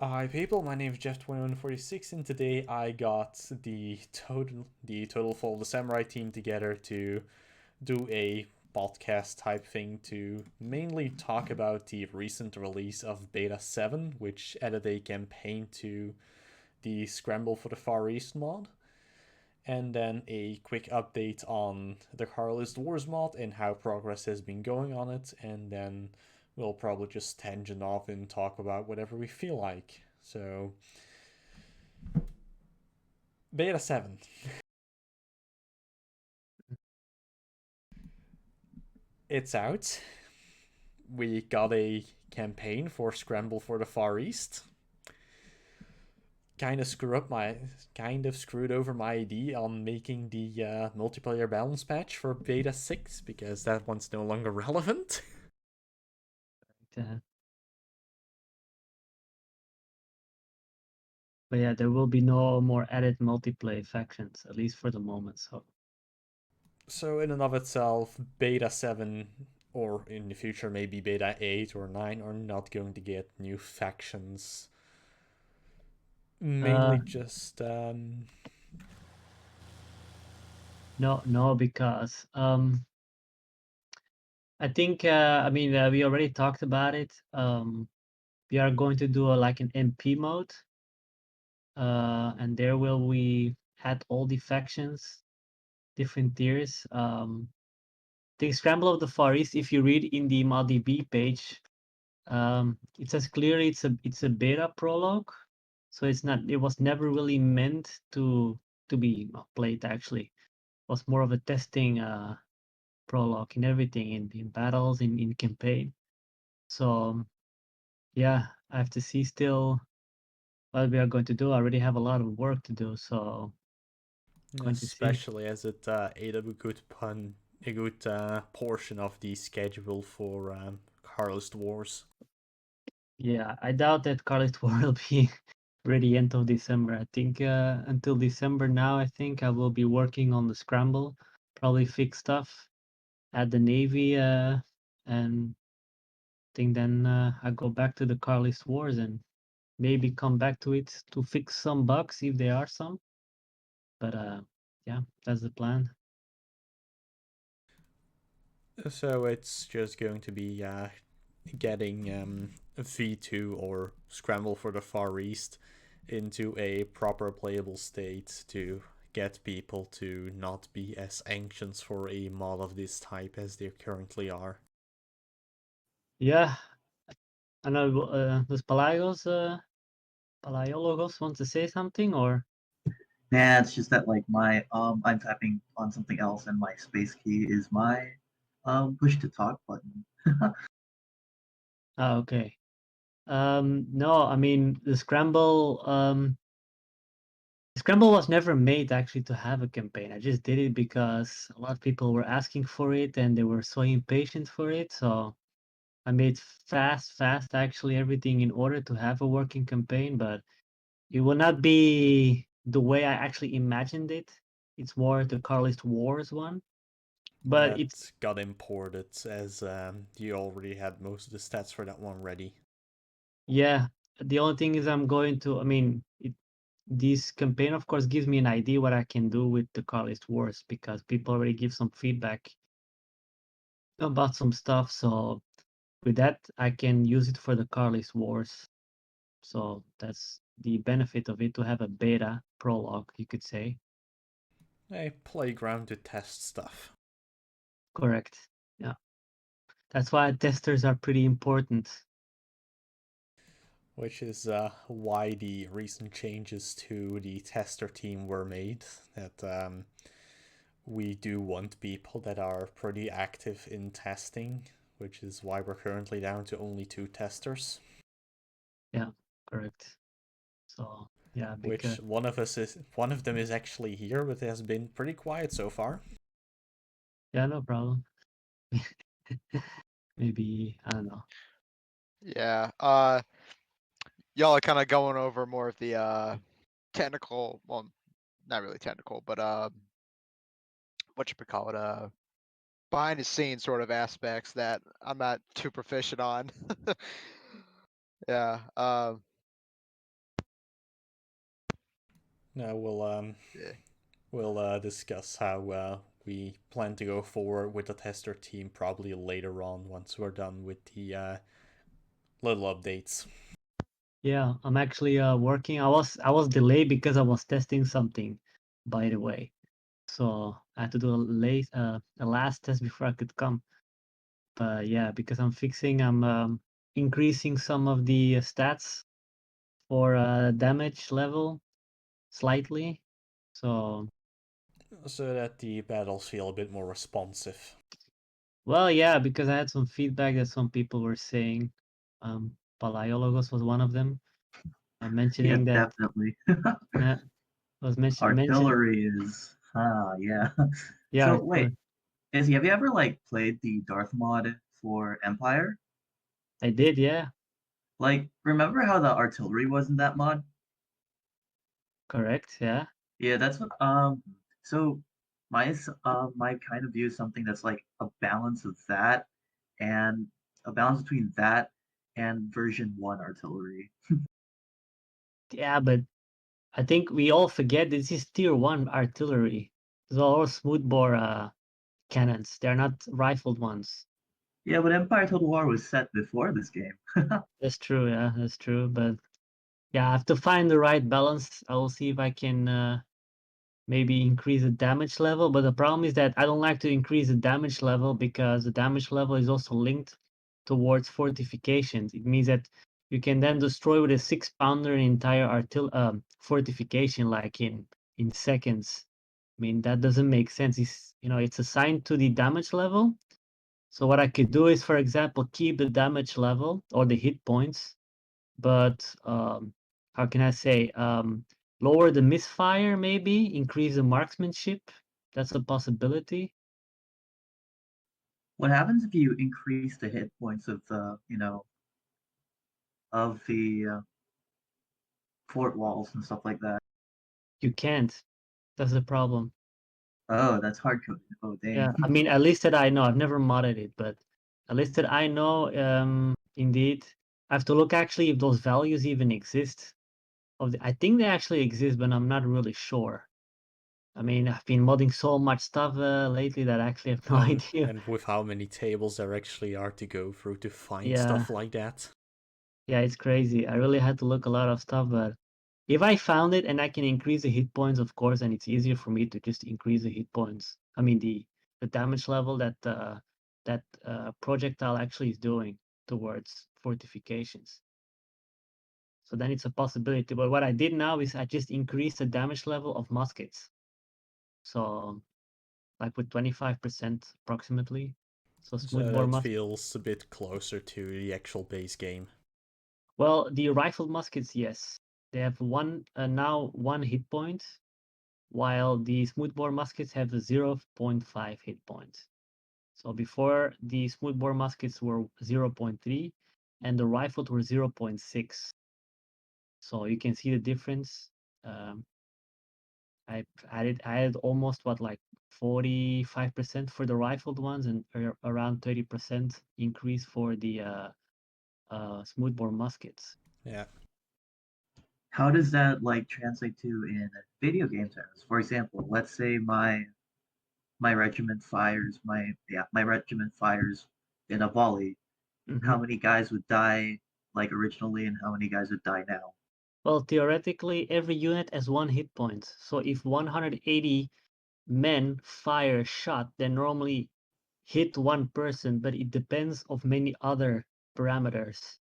Hi people, my name is Jeff2146 and today I got the total Fall of the Samurai team together to do a podcast type thing to mainly talk about the recent release of Beta 7, which added a campaign to the Scramble for the Far East mod, and then a quick update on the Carlist Wars mod and how progress has been going on it, and then we'll probably just tangent off and talk about whatever we feel like. So, Beta 7. It's out. We got a campaign for Scramble for the Far East. Kind of screwed over my idea on making the multiplayer balance patch for Beta 6 because that one's no longer relevant. Uh, but yeah, there will be no more added multiplayer factions, at least for the moment. So in and of itself, Beta 7 or in the future maybe Beta 8 or 9 are not going to get new factions. uh, Mainly just no, because I think we already talked about it. We are going to do like an MP mode, and there will we had all the factions, different tiers. The Scramble of the Far East. If you read in the ModDB page, it says clearly it's a beta prologue, so it was never really meant to be played. Actually, it was more of a testing prologue in everything, in battles, in campaign. So yeah, I have to see still what we are going to do. I already have a lot of work to do, so going to see. especially as it ate up a good portion of the schedule for Harlest Wars. Yeah, I doubt that Carlist War will be ready end of December. I think until December now, I think I will be working on the Scramble, probably fix stuff at the Navy, and think then I go back to the Carlist Wars and maybe come back to it to fix some bugs if there are some. But yeah, that's the plan. So it's just going to be getting V2 or Scramble for the Far East into a proper playable state to get people to not be as anxious for a mod of this type as they currently are. Yeah, I know. Does Palaiologos want to say something or? Nah, it's just that like my I'm typing on something else and my space key is my push to talk button. Oh, okay. No, I mean the Scramble was never made actually to have a campaign. I just did it because a lot of people were asking for it and they were so impatient for it. So I made fast actually everything in order to have a working campaign, but it will not be the way I actually imagined it. It's more the Carlist Wars one. But it's That got imported as you already had most of the stats for that one ready. yeah. The only thing is this campaign of course gives me an idea what I can do with the Carlist Wars because people already give some feedback about some stuff. So with that, I can use it for the Carlist Wars. So that's the benefit of it to have a beta prologue, you could say. A playground to test stuff. Correct. Yeah. That's why testers are pretty important. Which is why the recent changes to the tester team were made. That we do want people that are pretty active in testing, which is why we're currently down to only 2 testers. Yeah, correct. So yeah, Which because one of them is actually here, but has been pretty quiet so far. yeah, no problem. Maybe I don't know. Yeah. Y'all are kind of going over more of the technical, well, not really technical, but what you call it, behind the scenes sort of aspects that I'm not too proficient on. Yeah. Now Yeah. we'll discuss how we plan to go forward with the tester team probably later on once we're done with the little updates. Yeah, I'm actually working. I was delayed because I was testing something, by the way. So I had to do a last test before I could come. But yeah, because I'm increasing some of the stats for damage level slightly. So So that the battles feel a bit more responsive. well, yeah, because I had some feedback that some people were saying. Palaiologos was one of them, Yeah, mentioning that definitely. was mentioned. Artillery is, yeah. Yeah, So artillery. wait, Izzy, have you ever like played the Darth mod for Empire? I did, yeah, Like, remember how the artillery was in that mod? correct, yeah. Yeah, that's what. So my kind of view is something that's like a balance of that, and a balance between that and version 1 artillery. Yeah, but I think we all forget this is tier 1 artillery. These are all smoothbore cannons. They're not rifled ones. Yeah, but Empire Total War was set before this game. That's true, yeah, that's true. But yeah, I have to find the right balance. I will see if I can maybe increase the damage level. But the problem is that I don't like to increase the damage level because the damage level is also linked towards fortifications. It means that you can then destroy with a 6-pounder an entire fortification like in seconds. I mean that doesn't make sense. It's assigned to the damage level. So what I could do is, for example, keep the damage level or the hit points, but how can I say? Lower the misfire, maybe increase the marksmanship. That's a possibility. What happens if you increase the hit points of the fort walls and stuff like that? You can't. That's the problem. Oh, that's hard coded. Oh, dang. Yeah, I mean, at least that I know. I've never modded it, but at least that I know, indeed, I have to look actually if those values even exist. I think they actually exist, but I'm not really sure. I mean, I've been modding so much stuff lately that I actually have no idea. And with how many tables there actually are to go through to find Yeah. stuff like that. Yeah, it's crazy. I really had to look a lot of stuff, but if I found it and I can increase the hit points, of course, and it's easier for me to just increase the hit points. I mean the damage level that projectile actually is doing towards fortifications. So then it's a possibility. But what I did now is I just increased the damage level of muskets. So like with 25% approximately. So So smoothbore that muskets. feels a bit closer to the actual base game. Well, the rifled muskets, yes. They have now one hit point, while the smoothbore muskets have a 0.5 hit point. So before the smoothbore muskets were 0.3 and the rifled were 0.6. So you can see the difference. I added almost like 45% for the rifled ones and around 30% increase for the smoothbore muskets. Yeah. How does that like translate to in video game terms? For example, let's say my regiment fires my regiment fires in a volley. Mhm. How many guys would die like originally, and how many guys would die now? Well, theoretically, every unit has one hit point. So if 180 men fire a shot, they normally hit one person, but it depends of many other parameters.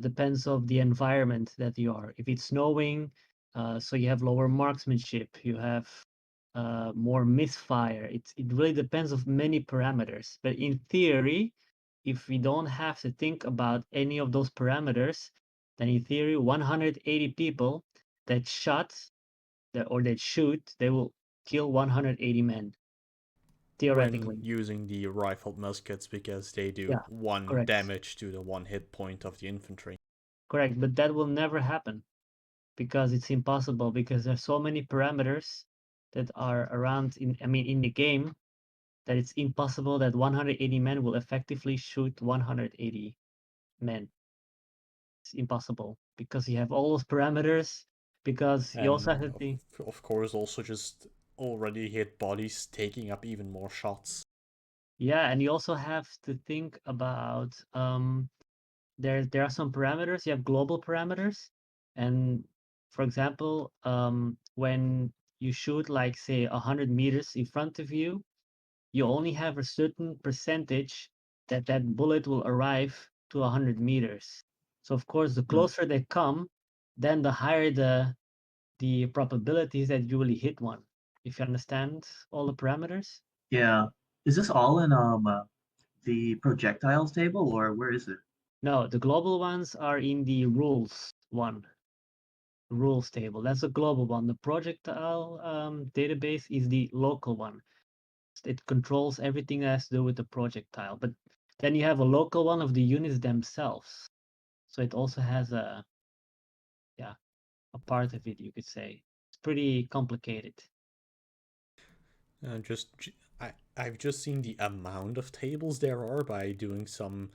Depends of the environment that you are. If it's snowing, so you have lower marksmanship, you have more misfire. It really depends of many parameters. But in theory, if we don't have to think about any of those parameters, then in theory, 180 people that that shoot, they will kill 180 men. Theoretically. When using the rifled muskets because they do Yeah, 1 correct. damage to the 1 hit point of the infantry. Correct, but that will never happen because it's impossible because there's so many parameters that are around in the game that it's impossible that 180 men will effectively shoot 180 men. It's impossible because you have all those parameters because you also have to And think. of course, also just already hit bodies taking up even more shots. Yeah, and you also have to think about there are some parameters. You have global parameters, and for example, when you shoot like say 100 meters in front of you, you only have a certain percentage that that bullet will arrive to 100 meters. So of course, the closer they come, then the higher the probabilities that you really hit one. If you understand all the parameters. Yeah. Is this all in the projectiles table or where is it? No, the global ones are in the rules table. That's a global one. The projectile database is the local one. It controls everything that has to do with the projectile. But then you have a local one of the units themselves. So it also has a part of it, you could say. It's pretty complicated. Just I've just seen the amount of tables there are by doing some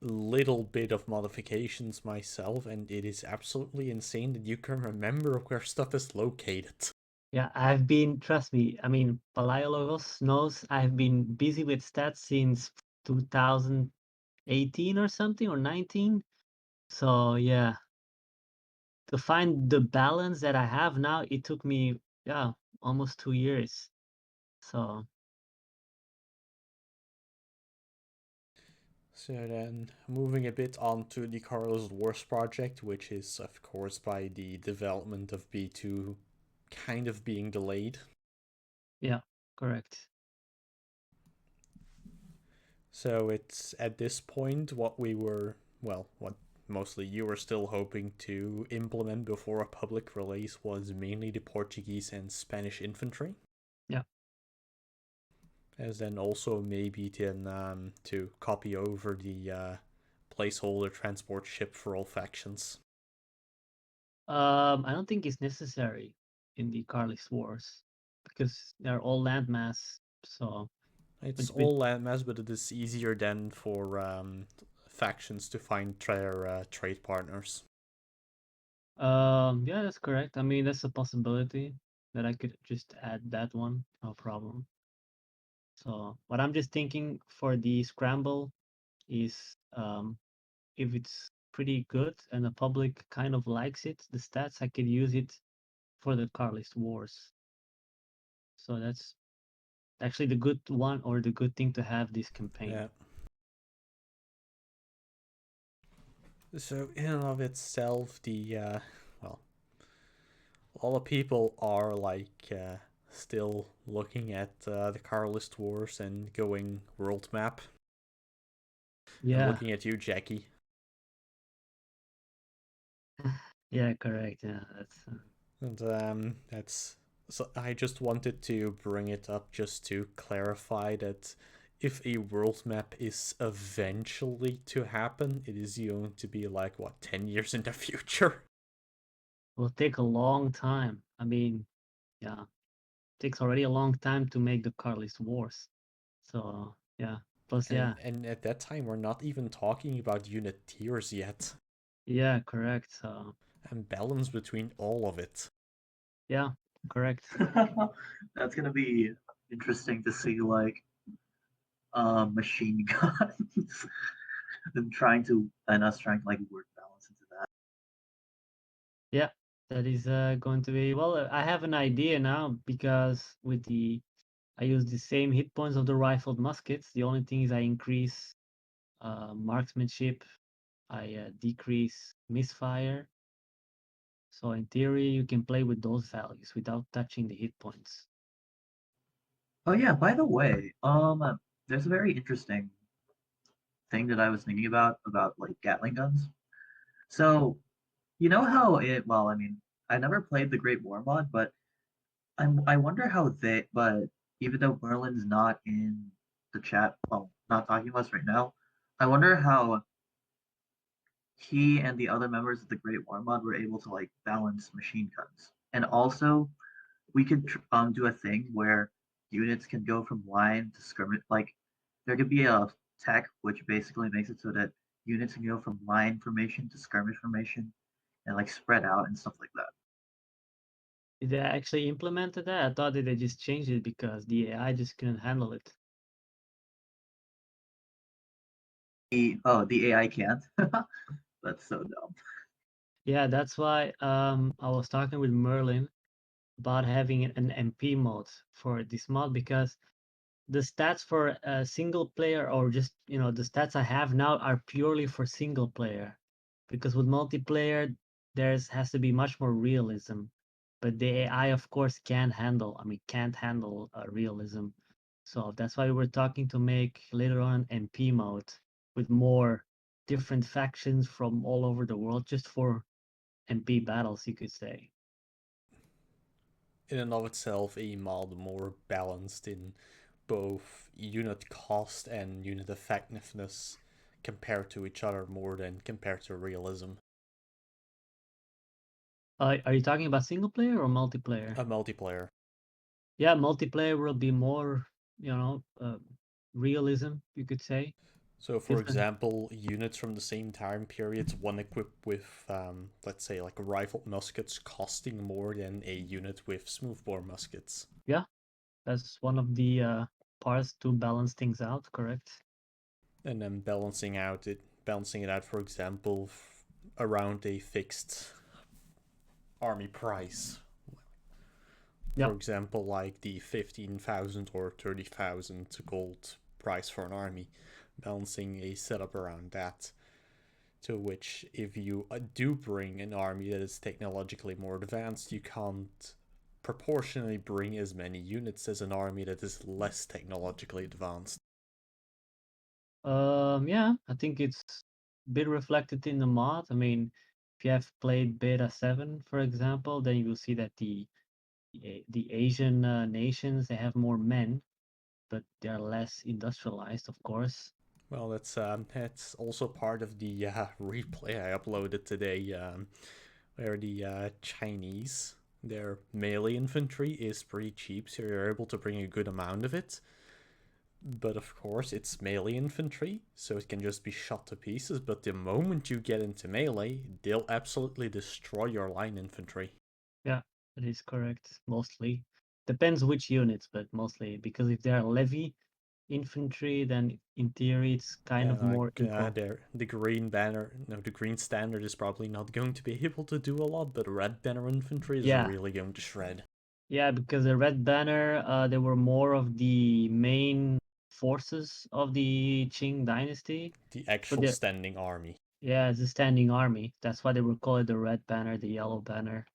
little bit of modifications myself, and it is absolutely insane that you can remember where stuff is located. Yeah, trust me, I mean, Palaiologos knows I've been busy with stats since 2018 or something, or 19. So yeah, to find the balance that I have now, it took me, yeah, almost 2 years. So So then, moving a bit on to the Carlos Wars project, which is, of course, by the development of B2 kind of being delayed. yeah, correct. So it's at this point what what mostly you were still hoping to implement before a public release was mainly the Portuguese and Spanish infantry. Yeah. As then also maybe to copy over the placeholder transport ship for all factions. I don't think it's necessary in the Carlist Wars because they're all landmass. So It's with all landmass, but it is easier then for factions to find their trade partners. yeah, that's correct. I mean, that's a possibility that I could just add that one, no problem. So what I'm just thinking for the Scramble is if it's pretty good and the public kind of likes it, the stats, I could use it for the Carlist Wars. So that's actually the good one or the good thing to have this campaign. Yeah. So in and of itself, a lot of people are still looking at the Carlist Wars and going world map. Yeah. And looking at you, Jackie. Yeah, correct. Yeah, that's. So I just wanted to bring it up just to clarify that if a world map is eventually to happen, it is going to be 10 years in the future. Will take a long time. I mean, yeah, it takes already a long time to make the Carlist Wars. So yeah, plus And at that time, we're not even talking about unit tiers yet. Yeah, correct. So and balance between all of it. Yeah, correct. That's gonna be interesting to see, machine guns and us trying to work balance into that. Yeah, that is going to be well. I have an idea now because I use the same hit points of the rifled muskets. The only thing is I increase marksmanship, I decrease misfire. So in theory, you can play with those values without touching the hit points. Oh yeah, by the way, there's a very interesting thing that I was thinking about Gatling guns. So you know how it? Well, I mean, I never played the Great War mod, but I wonder how they. But even though Merlin's not in the chat, well, not talking to us right now, I wonder how he and the other members of the Great War mod were able to balance machine guns. And also, we could do a thing where units can go from line to skirmish. There could be a tech which basically makes it so that units can go from line formation to skirmish formation and spread out and stuff like that. Did they actually implemented that? I thought that they just changed it because the AI just couldn't handle it. The AI can't. That's so dumb. Yeah, that's why I was talking with Merlin about having an MP mode for this mod, because the stats for a single player, or just the stats I have now, are purely for single player, because with multiplayer has to be much more realism, but the AI of course can't handle realism. So that's why we're talking to make later on an MP mode with more different factions from all over the world, just for MP battles, you could say. In and of itself, a mod more balanced in both unit cost and unit effectiveness compared to each other more than compared to realism. Are you talking about single player or multiplayer? A multiplayer. Yeah, multiplayer will be more, realism, you could say. So, for Different. example, units from the same time period, one equipped with, let's say, like rifled muskets, costing more than a unit with smoothbore muskets. Yeah, that's one of the parts to balance things out, correct? And then balancing it out, for example, around a fixed army price. Yeah. For example, like the 15,000 or 30,000 gold price for an army, balancing a setup around that. To which, if you do bring an army that is technologically more advanced, you can't proportionally bring as many units as an army that is less technologically advanced. Yeah, I think it's a bit reflected in the mod. I mean, if you have played Beta 7, for example, then you will see that the Asian nations, they have more men, but they're less industrialized, of course. Well, that's also part of the replay I uploaded today, where the Chinese, their melee infantry is pretty cheap, so you're able to bring a good amount of it. But of course, it's melee infantry, so it can just be shot to pieces. But the moment you get into melee, they'll absolutely destroy your line infantry. Yeah, that is correct. Mostly. Depends which units, but mostly, because if they're levy infantry, then in theory it's kind of more equal. The green banner, no, the green standard is probably not going to be able to do a lot, but red banner infantry is Yeah. really going to shred. Yeah, because the red banner, they were more of the main forces of the Qing dynasty. The actual standing army. Yeah, it's a standing army. That's why they were called the red banner, the yellow banner.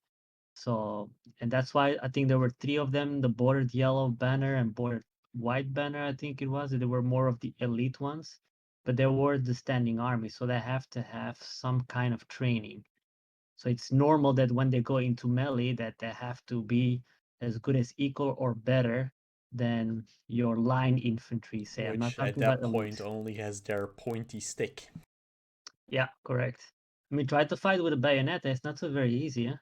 So, and that's why I think there were three of them: the bordered yellow banner and bordered white banner, I think it was. They were more of the elite ones, but they were the standing army, so they have to have some kind of training. So it's normal that when they go into melee, that they have to be as good as equal or better than your line infantry, say. I'm not Which at talking that about point elite. only has their pointy stick. Yeah, correct. I mean, try to fight with a bayonet. It's not so very easy, huh?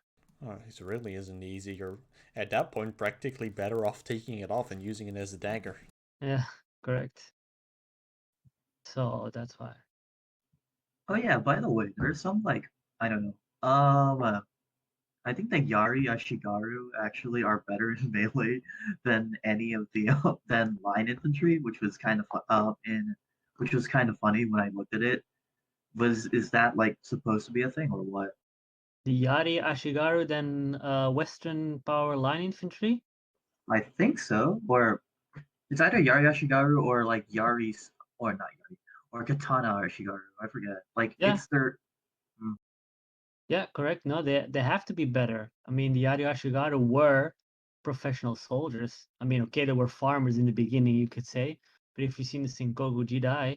Oh, it really isn't easy. You're at that point practically better off taking it off and using it as a dagger. Yeah, correct. So that's why. Oh yeah, by the way, there's some I don't know. I think that Yari Ashigaru actually are better in melee than any of the than line infantry, which was kind of which was kind of funny when I looked at it. Is that supposed to be a thing or what? The Yari Ashigaru, then Western Power Line Infantry? I think so, or it's either Yari Ashigaru or Yari's or not Yari or Katana Ashigaru. I forget. Yeah. It's their. Yeah, correct. No, they have to be better. I mean, the Yari Ashigaru were professional soldiers. I mean, okay, they were farmers in the beginning, you could say, but if you've seen the Sengoku Jidai,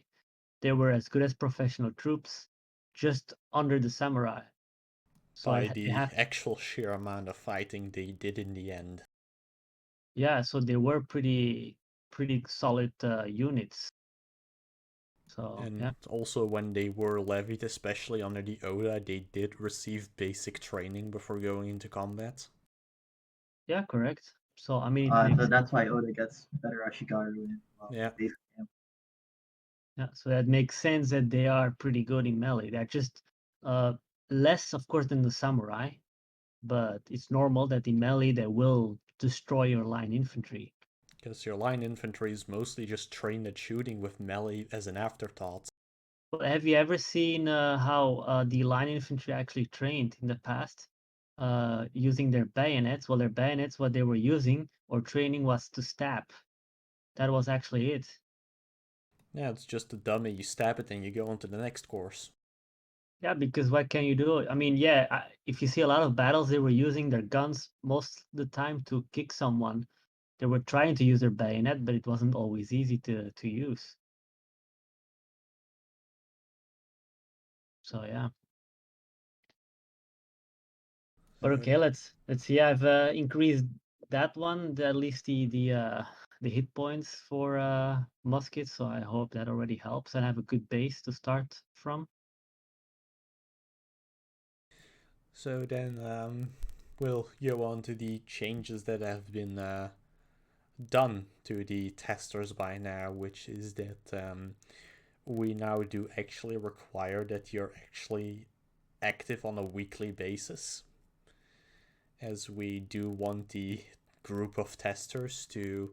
they were as good as professional troops, just under the samurai. So By the actual sheer amount of fighting they did in the end. Yeah, so they were pretty solid units. So And yeah. also when they were levied, especially under the Oda, they did receive basic training before going into combat. Yeah, correct. So I mean, So that's why Oda gets better Ashigaru in basic camp. Yeah, so that makes sense that they are pretty good in melee. They're just less, of course, than the samurai, but it's normal that in melee they will destroy your line infantry. Because your line infantry is mostly just trained at shooting with melee as an afterthought. But have you ever seen how the line infantry actually trained in the past using their bayonets? Well, their bayonets, what they were using or training was to stab. That was actually it. Yeah, it's just a dummy. You stab it and you go on to the next course. Yeah, because what can you do? I mean, yeah, if you see a lot of battles, they were using their guns most of the time to kick someone. They were trying to use their bayonet, but it wasn't always easy to use. So yeah. But okay, let's see. I've increased that one, at least the hit points for muskets. So I hope that already helps and have a good base to start from. So then we'll go on to the changes that have been done to the testers by now, which is that we now do actually require that you're actually active on a weekly basis, as we do want the group of testers to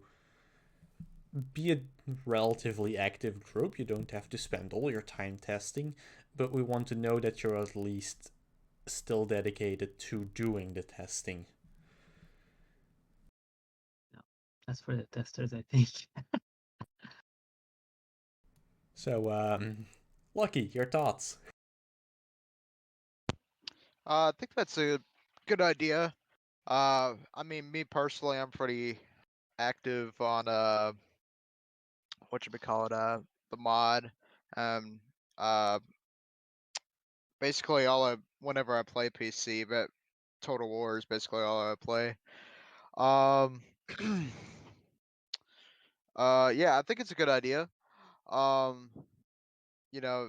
be a relatively active group. You don't have to spend all your time testing, but we want to know that you're at least still dedicated to doing the testing. That's for the testers, I think. So, Lucky, your thoughts? I think that's a good idea. I mean, me personally, I'm pretty active on the mod. Um, uh, basically whenever I play PC, but Total War is basically all I play. Um, yeah, I think it's a good idea. Um,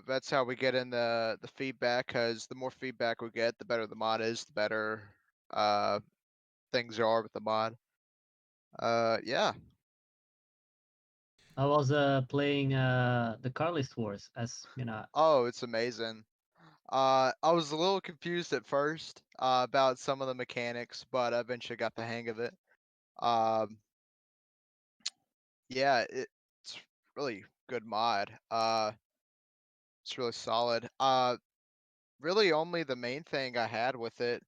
that's how we get in the feedback, because the more feedback we get, the better the mod is, the better things are with the mod. Yeah. I was playing the Carlist Wars, as you know. Oh, it's amazing. I was a little confused at first about some of the mechanics, but I eventually got the hang of it. Um, yeah, it's really good mod. It's really solid. Really only the main thing I had with it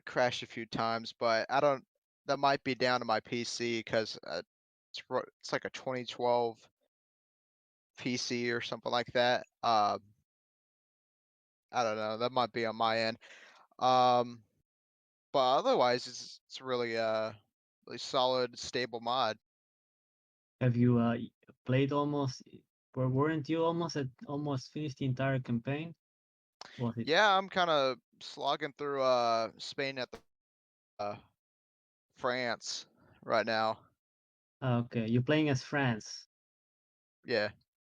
crashed a few times, but I don't. That might be down to my PC, because it's like a 2012 PC or something like that. I don't know. That might be on my end. Um, but otherwise, it's really solid, stable mod. Have you played almost? Weren't you almost finished the entire campaign? Was it? Yeah, I'm kind of slogging through Spain at the France right now. Okay, you're playing as France. Yeah.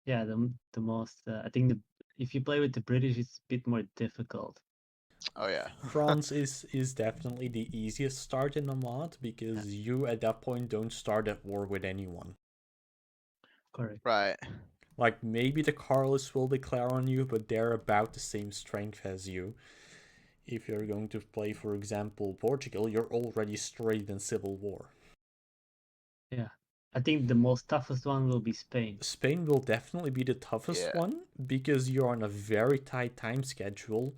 Yeah, the most. I think if you play with the British, it's a bit more difficult. Oh yeah. France is definitely the easiest start in the mod, because you at that point don't start at war with anyone. Correct. Right. Like, maybe the Carlists will declare on you, but they're about the same strength as you. If you're going to play, for example, Portugal, you're already straight in civil war. Yeah, I think the most toughest one will be Spain. Spain will definitely be the toughest Yeah. one, because you're on a very tight time schedule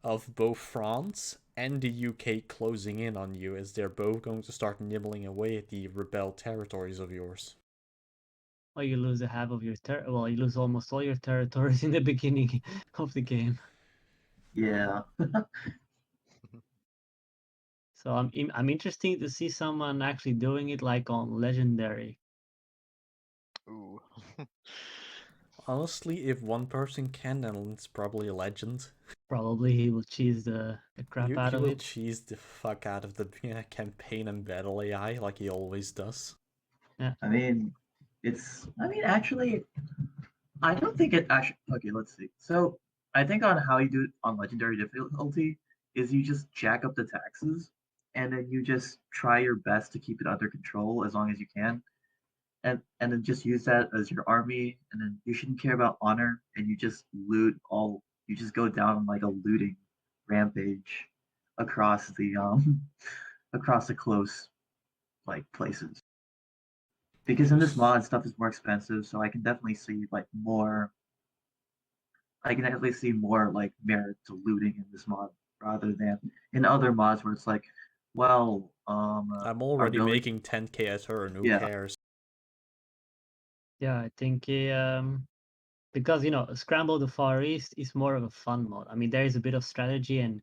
of both France and the UK closing in on you, as they're both going to start nibbling away at the rebel territories of yours. Well, you lose a half of your well, you lose almost all your territories in the beginning of the game. Yeah. So I'm interested to see someone actually doing it like on legendary. Ooh. Honestly, if one person can, then it's probably a legend. Probably he will cheese the crap out He of will it. cheese the fuck out of the campaign and battle AI like he always does. I mean, actually, I don't think it actually. Okay, let's see. So, I think on how you do it on legendary difficulty is you just jack up the taxes, and then you just try your best to keep it under control as long as you can, and then just use that as your army, and then you shouldn't care about honor, and you just loot all. You just go down like a looting rampage across the across the close like places. Because It in this was mod stuff is more expensive, so I can definitely see like more I can definitely see more like merit to looting in this mod rather than in other mods where it's like, well, I'm our already building, making 10k a turn. Who yeah, cares? Yeah, I think because Scramble the Far East is more of a fun mode. I mean, there is a bit of strategy, and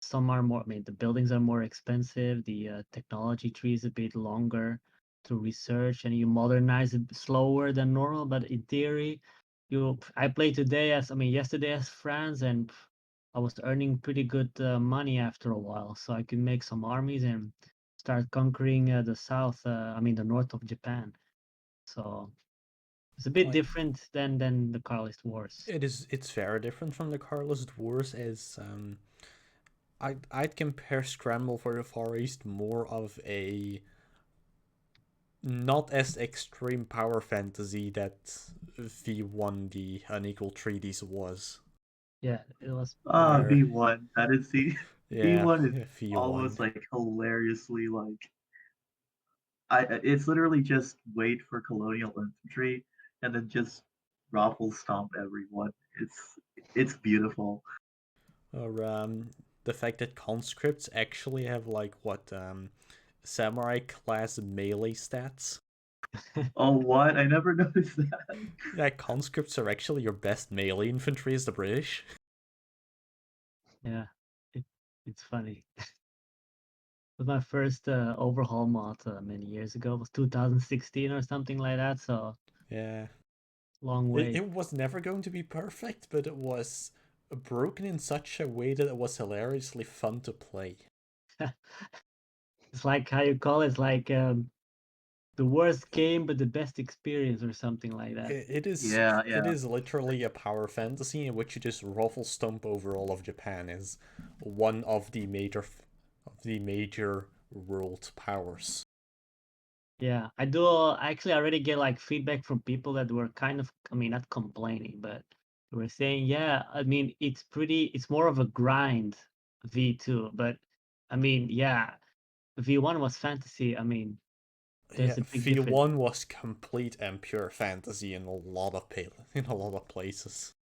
some are more. I mean, the buildings are more expensive. The technology tree is a bit longer to research, and you modernize it slower than normal. But in theory, I played today as I mean yesterday as France, and I was earning pretty good money after a while, so I could make some armies and start conquering the south. I mean, the north of Japan. So it's a bit Like different than the Carlist Wars. it's very different from the Carlist Wars. As I'd compare Scramble for the Far East more of a not as extreme power fantasy that V1 the Unequal Treaties was. Yeah, it was. Where V1. That is the yeah, V1 is V1. almost like hilariously like it's literally just wait for colonial infantry and then just raffle stomp everyone. It's beautiful. Or the fact that conscripts actually have like what samurai class melee stats. Oh what? I never noticed that. Yeah, conscripts are actually your best melee infantry as the British. Yeah, it, it's funny. It was my first overhaul mod many years ago. It was 2016 or something like that. So Yeah. long It, way. it was never going to be perfect, but it was broken in such a way that it was hilariously fun to play. It's like how you call it. It's like the worst game, but the best experience, or something like that. It is Yeah, it yeah. is literally a power fantasy in which you just ruffle stomp over all of Japan as one of the major world powers. Yeah, I do. Actually, I already get like feedback from people that were kind of, I mean, not complaining, but they were saying, yeah, I mean, it's more of a grind V2, but I mean, yeah, V1 was fantasy. I mean, Yeah, there's a big difference. V1 was complete and pure fantasy in in a lot of places.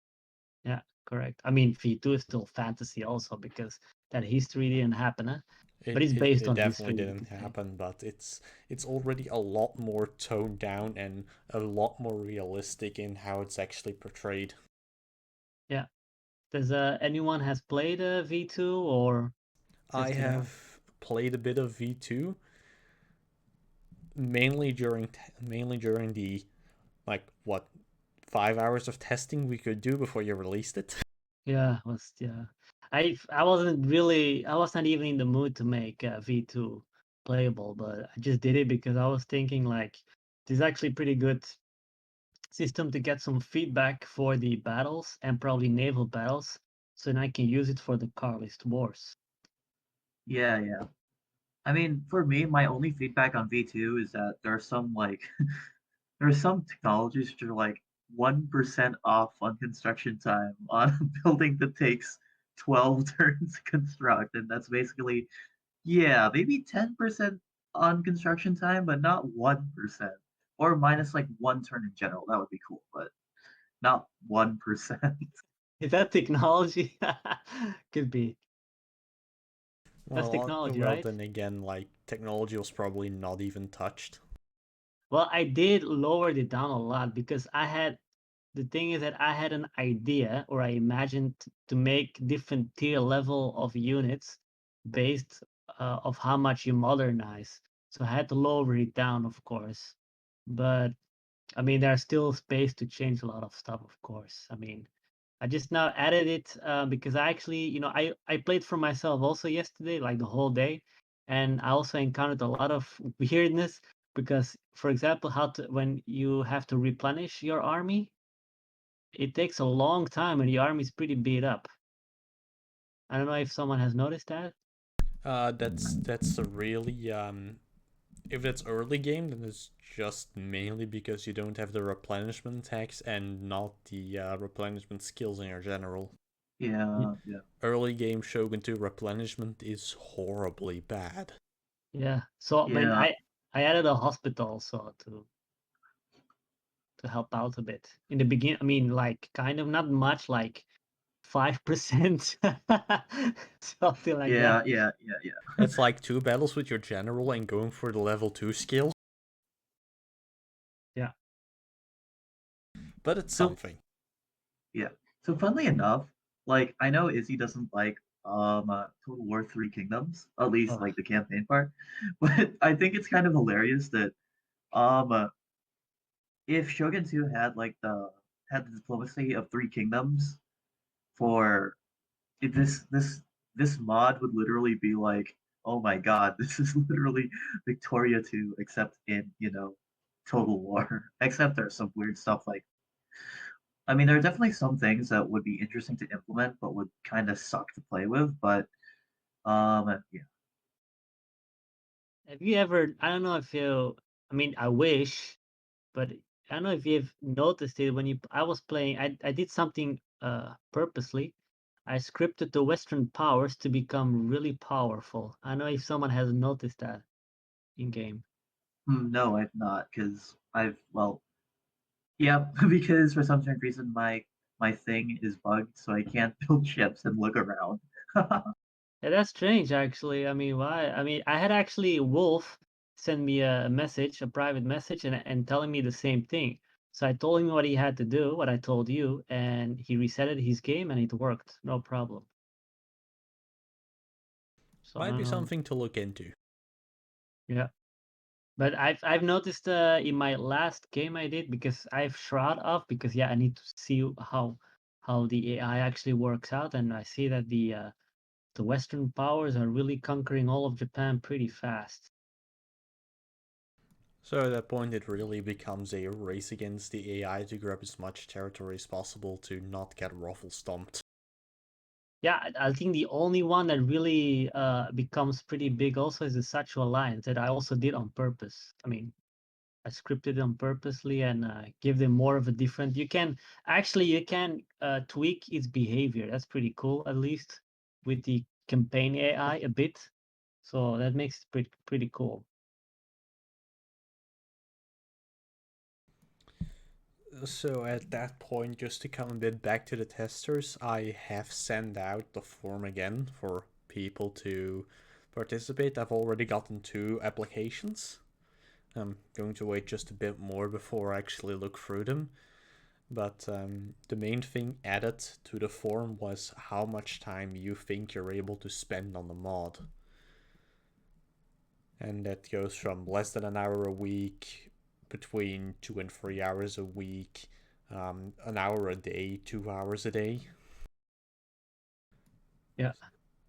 Yeah, correct. I mean, V2 is still fantasy also because that history didn't happen, huh? But it's based It on definitely history, you didn't could say. happen, but it's already a lot more toned down and a lot more realistic in how it's actually portrayed. Yeah. Does anyone has played V2 or I tested out? have played a bit of V2 mainly during the like what 5 hours of testing we could do before you released it. Yeah, was yeah. I was not even in the mood to make V2 playable, but I just did it because I was thinking like this is actually pretty good system to get some feedback for the battles and probably naval battles, so then I can use it for the Carlist Wars. Yeah, yeah. I mean, for me, my only feedback on V2 is that there are some like there are some technologies which are like 1% off on construction time on a building that takes 12 turns to construct, and that's basically yeah, maybe 10% on construction time, but not 1%. Or minus like one turn in general. That would be cool, but not 1%. Is that technology? Could be. That's technology, Well, right? then again, like technology was probably not even touched. Well, I did lower it down a lot because the thing is that I had an idea or I imagined to make different tier level of units based of how much you modernize. So I had to lower it down, of course. But I mean, there's still space to change a lot of stuff, of course. I mean, I just now added it because I actually, I played for myself also yesterday, like the whole day, and I also encountered a lot of weirdness because, for example, when you have to replenish your army, it takes a long time and the army is pretty beat up. I don't know if someone has noticed that. That's a really if it's early game, then it's just mainly because you don't have the replenishment tax and not the replenishment skills in your general. Yeah, yeah, Early game Shogun 2 replenishment is horribly bad. Yeah. So I mean, yeah, I added a hospital so to help out a bit in the beginning. I mean, like kind of not much, like 5%, something like that. yeah. It's like 2 battles with your general and going for the level 2 skill. Yeah. But it's So something. Yeah. So funnily enough, like I know Izzy doesn't like Total War Three Kingdoms, at least uh, like the campaign part, but I think it's kind of hilarious that um uh, if Shogun 2 had the diplomacy of Three Kingdoms for this mod would literally be like, oh my god, this is literally Victoria 2 except in, Total War. Except there's some weird stuff like I mean, there are definitely some things that would be interesting to implement, but would kind of suck to play with. But yeah, have you ever? I don't know if you. I mean, I wish, but I don't know if you've noticed it when you. I was playing. I did something purposely. I scripted the Western powers to become really powerful. I don't know if someone has noticed that in game. No, I've not, because yeah, because for some strange reason my thing is bugged, so I can't build ships and look around. Yeah, that's strange, actually. I mean, why? I mean, I had actually Wolf send me a message, a private message, and telling me the same thing. So I told him what he had to do, what I told you, and he resetted his game, and it worked, no problem. So I Might don't be know. something to look into. Yeah, but I've noticed in my last game I did because I've Shroud off because yeah, I need to see how the AI actually works out, and I see that the Western powers are really conquering all of Japan pretty fast. So at that point, it really becomes a race against the AI to grab as much territory as possible to not get ruffle stomped. Yeah, I think the only one that really becomes pretty big also is the Sexual Alliance that I also did on purpose. I mean, I scripted them purposely and give them more of a different. You can tweak its behavior. That's pretty cool, at least with the campaign AI a bit. So that makes it pretty cool. So at that point, just to come a bit back to the testers, I have sent out the form again for people to participate. I've already gotten 2 applications. I'm going to wait just a bit more before I actually look through them. But the main thing added to the form was how much time you think you're able to spend on the mod. And that goes from less than an hour a week, between 2 and 3 hours a week, an hour a day, 2 hours a day. Yeah.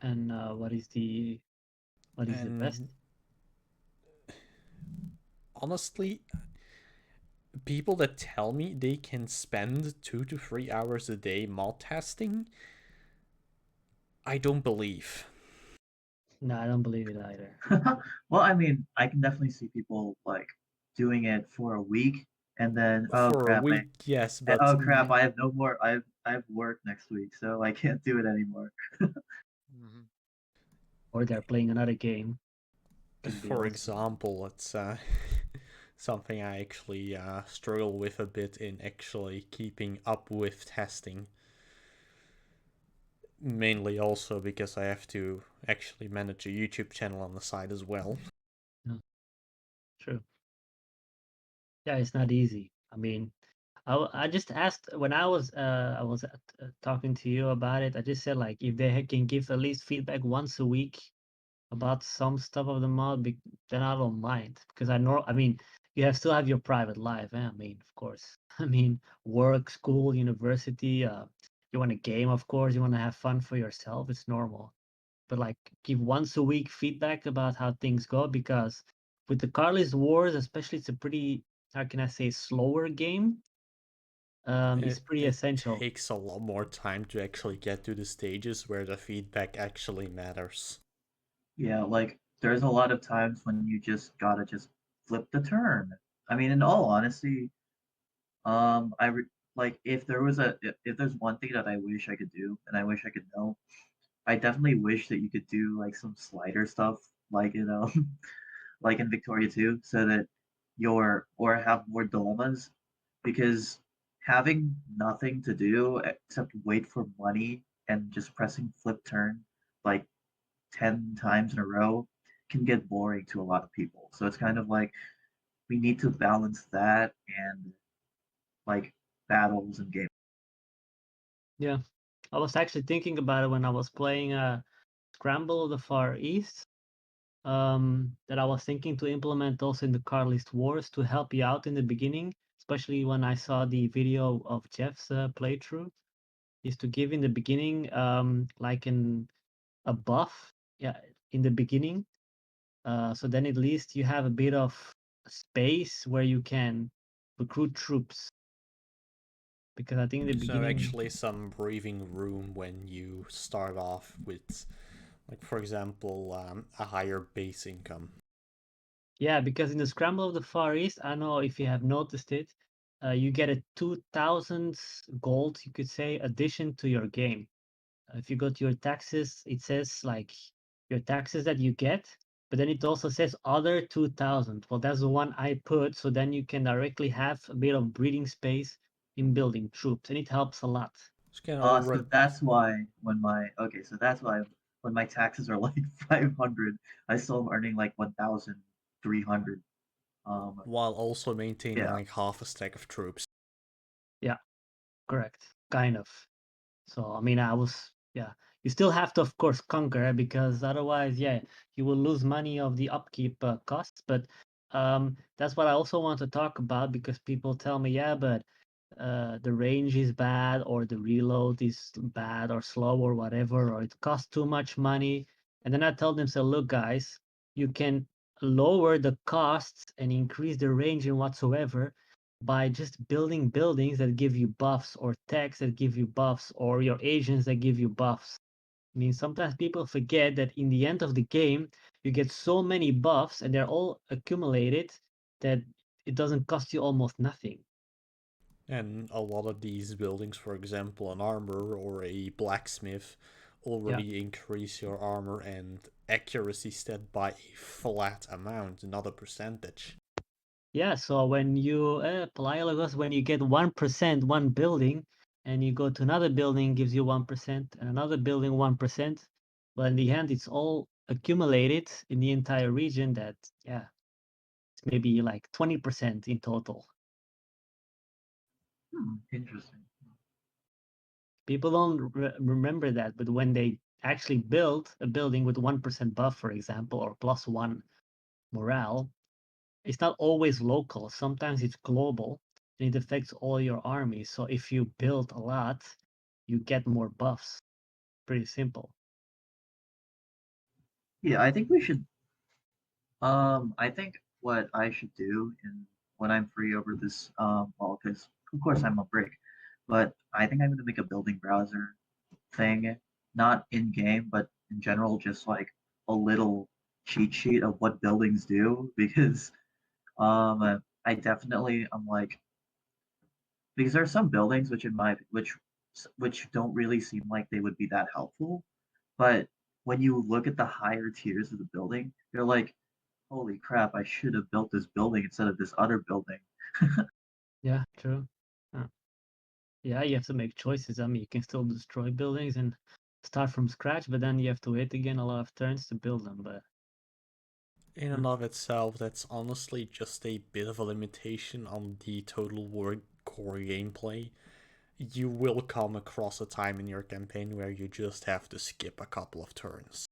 And what is the best? And honestly, people that tell me they can spend 2 to 3 hours a day mod testing, I don't believe. No, I don't believe it either. Well, I mean, I can definitely see people like doing it for a week and then For a week, yes, but I have no more. I have work next week, so I can't do it anymore. Mhm. Or they're playing another game. Can be for also. example, it's something I actually struggle with a bit in actually keeping up with testing. Mainly also because I have to actually manage a YouTube channel on the side as well. Yeah, true. Yeah, it's not easy. I mean, I just asked when I was talking to you about it. I just said like if they can give at least feedback once a week about some stuff of the mod, then I don't mind because I know. I mean, you have still have your private life. I mean, of course. I mean, work, school, university. You want to game, of course. You want to have fun for yourself. It's normal. But like, give once a week feedback about how things go because with the Carlist Wars, especially, it's a pretty how can I say slower game. It's pretty It essential. takes a lot more time to actually get to the stages where the feedback actually matters. Yeah, like there's a lot of times when you just gotta just flip the turn. I mean, in all honesty, I like if there was if there's one thing that I wish I could do and I wish I could know, I definitely wish that you could do like some slider stuff, like like in Victoria 2, so that or have more dilemmas, because having nothing to do except wait for money and just pressing flip turn like 10 times in a row can get boring to a lot of people. So it's kind of like we need to balance that and like battles and games. Yeah, I was actually thinking about it when I was playing Scramble of the Far East. That I was thinking to implement also in the carlist wars to help you out in the beginning, especially when I saw the video of Jeff's playthrough, is to give in the beginning like a buff, yeah, in the beginning. So then at least you have a bit of space where you can recruit troops. Because I think in the So beginning, actually some breathing room when you start off with, like for example, a higher base income. yeah, because in the Scramble of the Far East, I don't know if you have noticed it, you get a 2,000 gold, you could say, addition to your game. If you go to your taxes, it says like your taxes that you get, but then it also says other 2,000. Well, that's the one I put, so then you can directly have a bit of breathing space in building troops, and it helps a lot. So that's why so that's why when my taxes are like 500, I still am earning like 1,300. While also maintaining Yeah. like half a stack of troops. Yeah, correct. Kind of. So I mean, yeah. You still have to, of course, conquer because otherwise, yeah, you will lose money of the upkeep costs. But that's what I also want to talk about because people tell me, yeah, but the range is bad or the reload is bad or slow or whatever, or it costs too much money. And then I tell them, so look, guys, you can lower the costs and increase the range and whatsoever by just building buildings that give you buffs or techs that give you buffs or your agents that give you buffs. I mean, sometimes people forget that in the end of the game, you get so many buffs and they're all accumulated that it doesn't cost you almost nothing. And a lot of these buildings, for example, an armor or a blacksmith, already increase your armor and accuracy stat by a flat amount, not a percentage. Yeah, so when you, Palaiologos, when you get 1%, one building, and you go to another building, gives you 1%, and another building 1%, well, in the end, it's all accumulated in the entire region that, yeah, it's maybe like 20% in total. Interesting. People don't remember that, but when they actually build a building with 1% buff, for example, or +1 morale, it's not always local. Sometimes it's global and it affects all your armies. So if you build a lot, you get more buffs. Pretty simple. Yeah, I think what I should do when I'm free over this well, because of course I'm on break, but I think I'm gonna make a building browser thing, not in game, but in general, just like a little cheat sheet of what buildings do, because I definitely I'm like because there are some buildings which don't really seem like they would be that helpful, but when you look at the higher tiers of the building, you're like, holy crap, I should have built this building instead of this other building. Yeah, true. Yeah, you have to make choices. I mean, you can still destroy buildings and start from scratch, but then you have to wait again a lot of turns to build them. But In and of itself, that's honestly just a bit of a limitation on the Total War core gameplay. You will come across a time in your campaign where you just have to skip a couple of turns.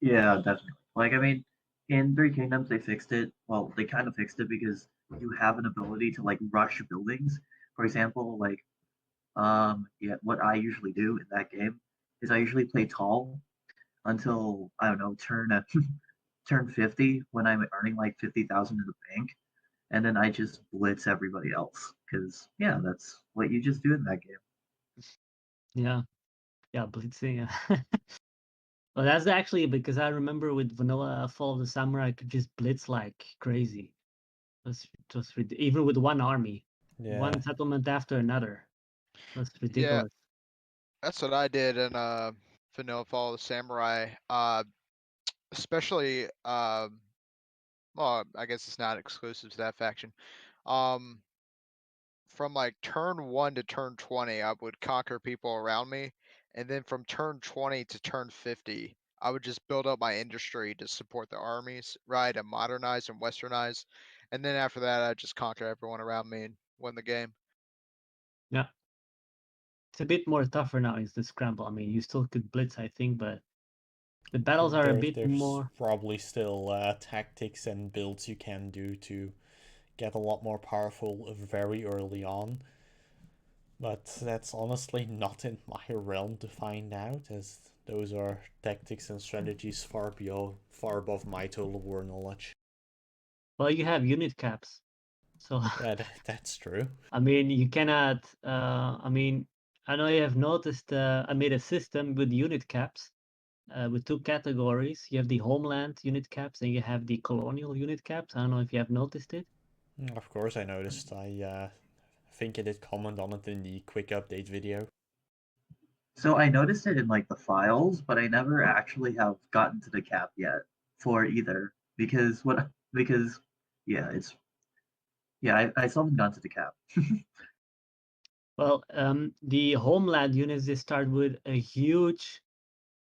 Yeah, definitely. Like, I mean, in Three Kingdoms, they fixed it. Well, they kind of fixed it because you have an ability to like rush buildings. For example, like, yeah, what I usually do in that game is I usually play tall until I don't know turn 50 when I'm earning like 50,000 in the bank, and then I just blitz everybody else because yeah, that's what you just do in that game. yeah, blitzing. Well, that's actually because I remember with Vanilla Fall of the Samurai, I could just blitz like crazy. Just even with one army. Yeah. one settlement after another. That's ridiculous. That's what I did in Vanilla Fall of the Samurai. Especially well, I guess it's not exclusive to that faction. From like turn 1 to turn 20, I would conquer people around me, and then from turn 20 to turn 50, I would just build up my industry to support the armies, right, and modernize and westernize, and then after that, I'd just conquer everyone around me and win the game. Yeah. It's a bit more tougher now is the scramble. I mean, you still could blitz, I think, but the battles are a bit There's more. probably still tactics and builds you can do to get a lot more powerful very early on. But that's honestly not in my realm to find out, as those are tactics and strategies far above my total war knowledge. Well, you have unit caps, so Yeah, that's true. I mean, you cannot. I mean, I know you have noticed. I made a system with unit caps, with two categories. You have the homeland unit caps, and you have the colonial unit caps. I don't know if you have noticed it. Of course, I noticed. I think I did comment on it in the quick update video. So I noticed it in like the files, but I never actually have gotten to the cap yet for either because yeah, I still haven't gotten to the cap. Well, the homeland units they start with a huge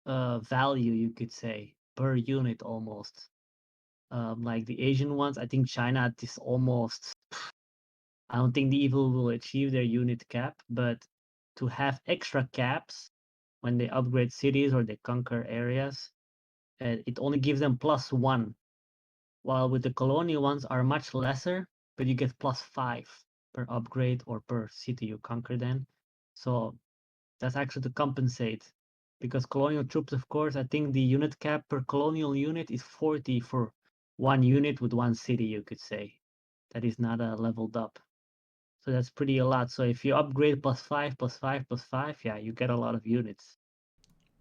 value, you could say, per unit almost. Like the Asian ones, I think China is almost. I don't think the evil will achieve their unit cap, but to have extra caps when they upgrade cities or they conquer areas, it only gives them +1. While with the colonial ones are much lesser, but you get +5 per upgrade or per city you conquer then. So that's actually to compensate. Because colonial troops, of course, I think the unit cap per colonial unit is 40 for one unit with one city, you could say. That is not leveled up. So that's pretty a lot. So if you upgrade +5, +5, +5, yeah, you get a lot of units.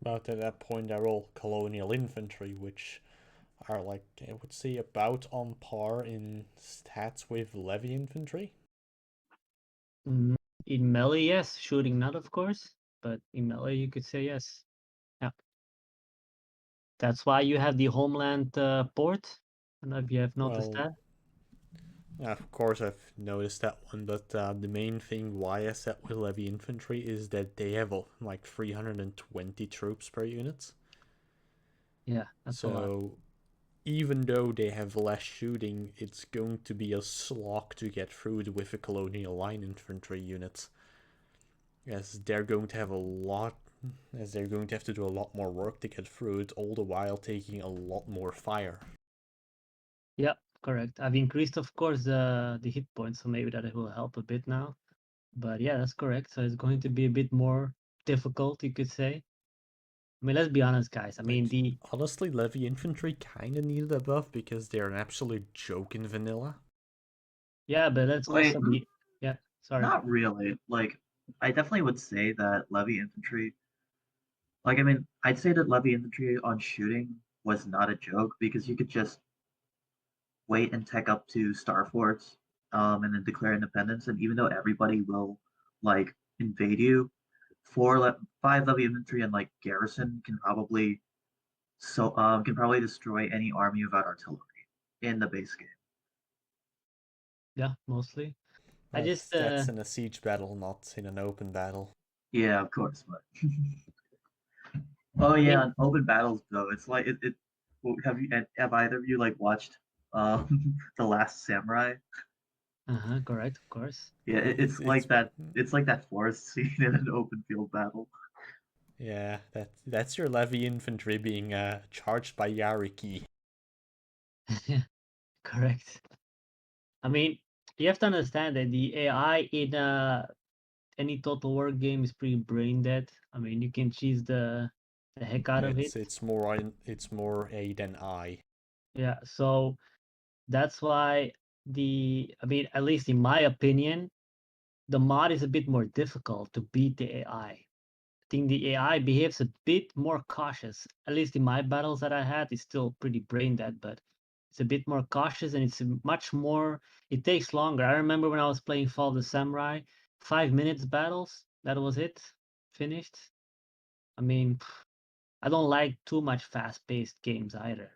But at that point, they're all colonial infantry, which are like, I would say, about on par in stats with levy infantry. In melee, yes. Shooting, not, of course. But in melee, you could say yes. Yeah. That's why you have the homeland port. I don't know if you have noticed Well, that. yeah, of course, I've noticed that one, but the main thing why I set with levy infantry is that they have like 320 troops per unit. Yeah, that's a lot. So even though they have less shooting, it's going to be a slog to get through with a colonial line infantry unit, as they're going to have a lot, as they're going to have to do a lot more work to get through it, all the while taking a lot more fire. Yeah, correct. I've increased, of course, the hit points, so maybe that will help a bit now. But yeah, that's correct. So it's going to be a bit more difficult, you could say. I mean, let's be honest, guys. I mean, Like, honestly, levy infantry kind of needed a buff because they're an absolute joke in vanilla. yeah, but let's Wait, also be. Yeah, sorry. not really. Like I definitely would say that levy infantry like I mean, I'd say that levy infantry on shooting was not a joke because you could just wait and tech up to star forts, and then declare independence. And even though everybody will like invade you, five levy infantry and like garrison can probably destroy any army without artillery in the base game. Yeah, mostly. I But just that's in a siege battle, not in an open battle. Yeah, of course, but oh I yeah, mean, in open battles though, it's like it well, have either of you like watched The Last Samurai? correct, of course. Yeah, it's like that forest scene in an open field battle. Yeah, that's your levy infantry being charged by Yariki. Correct. I mean, you have to understand that the AI in any Total War game is pretty brain dead. I mean, you can cheese the heck out of it. It's more A than I. Yeah, so that's why I mean, at least in my opinion, the mod is a bit more difficult to beat the AI. I think the AI behaves a bit more cautious. At least in my battles that I had, it's still pretty brain dead, but it's a bit more cautious, and it's much more. It takes longer. I remember when I was playing Fall of the Samurai, 5 minutes battles. That was it, finished. I mean, I don't like too much fast-paced games either.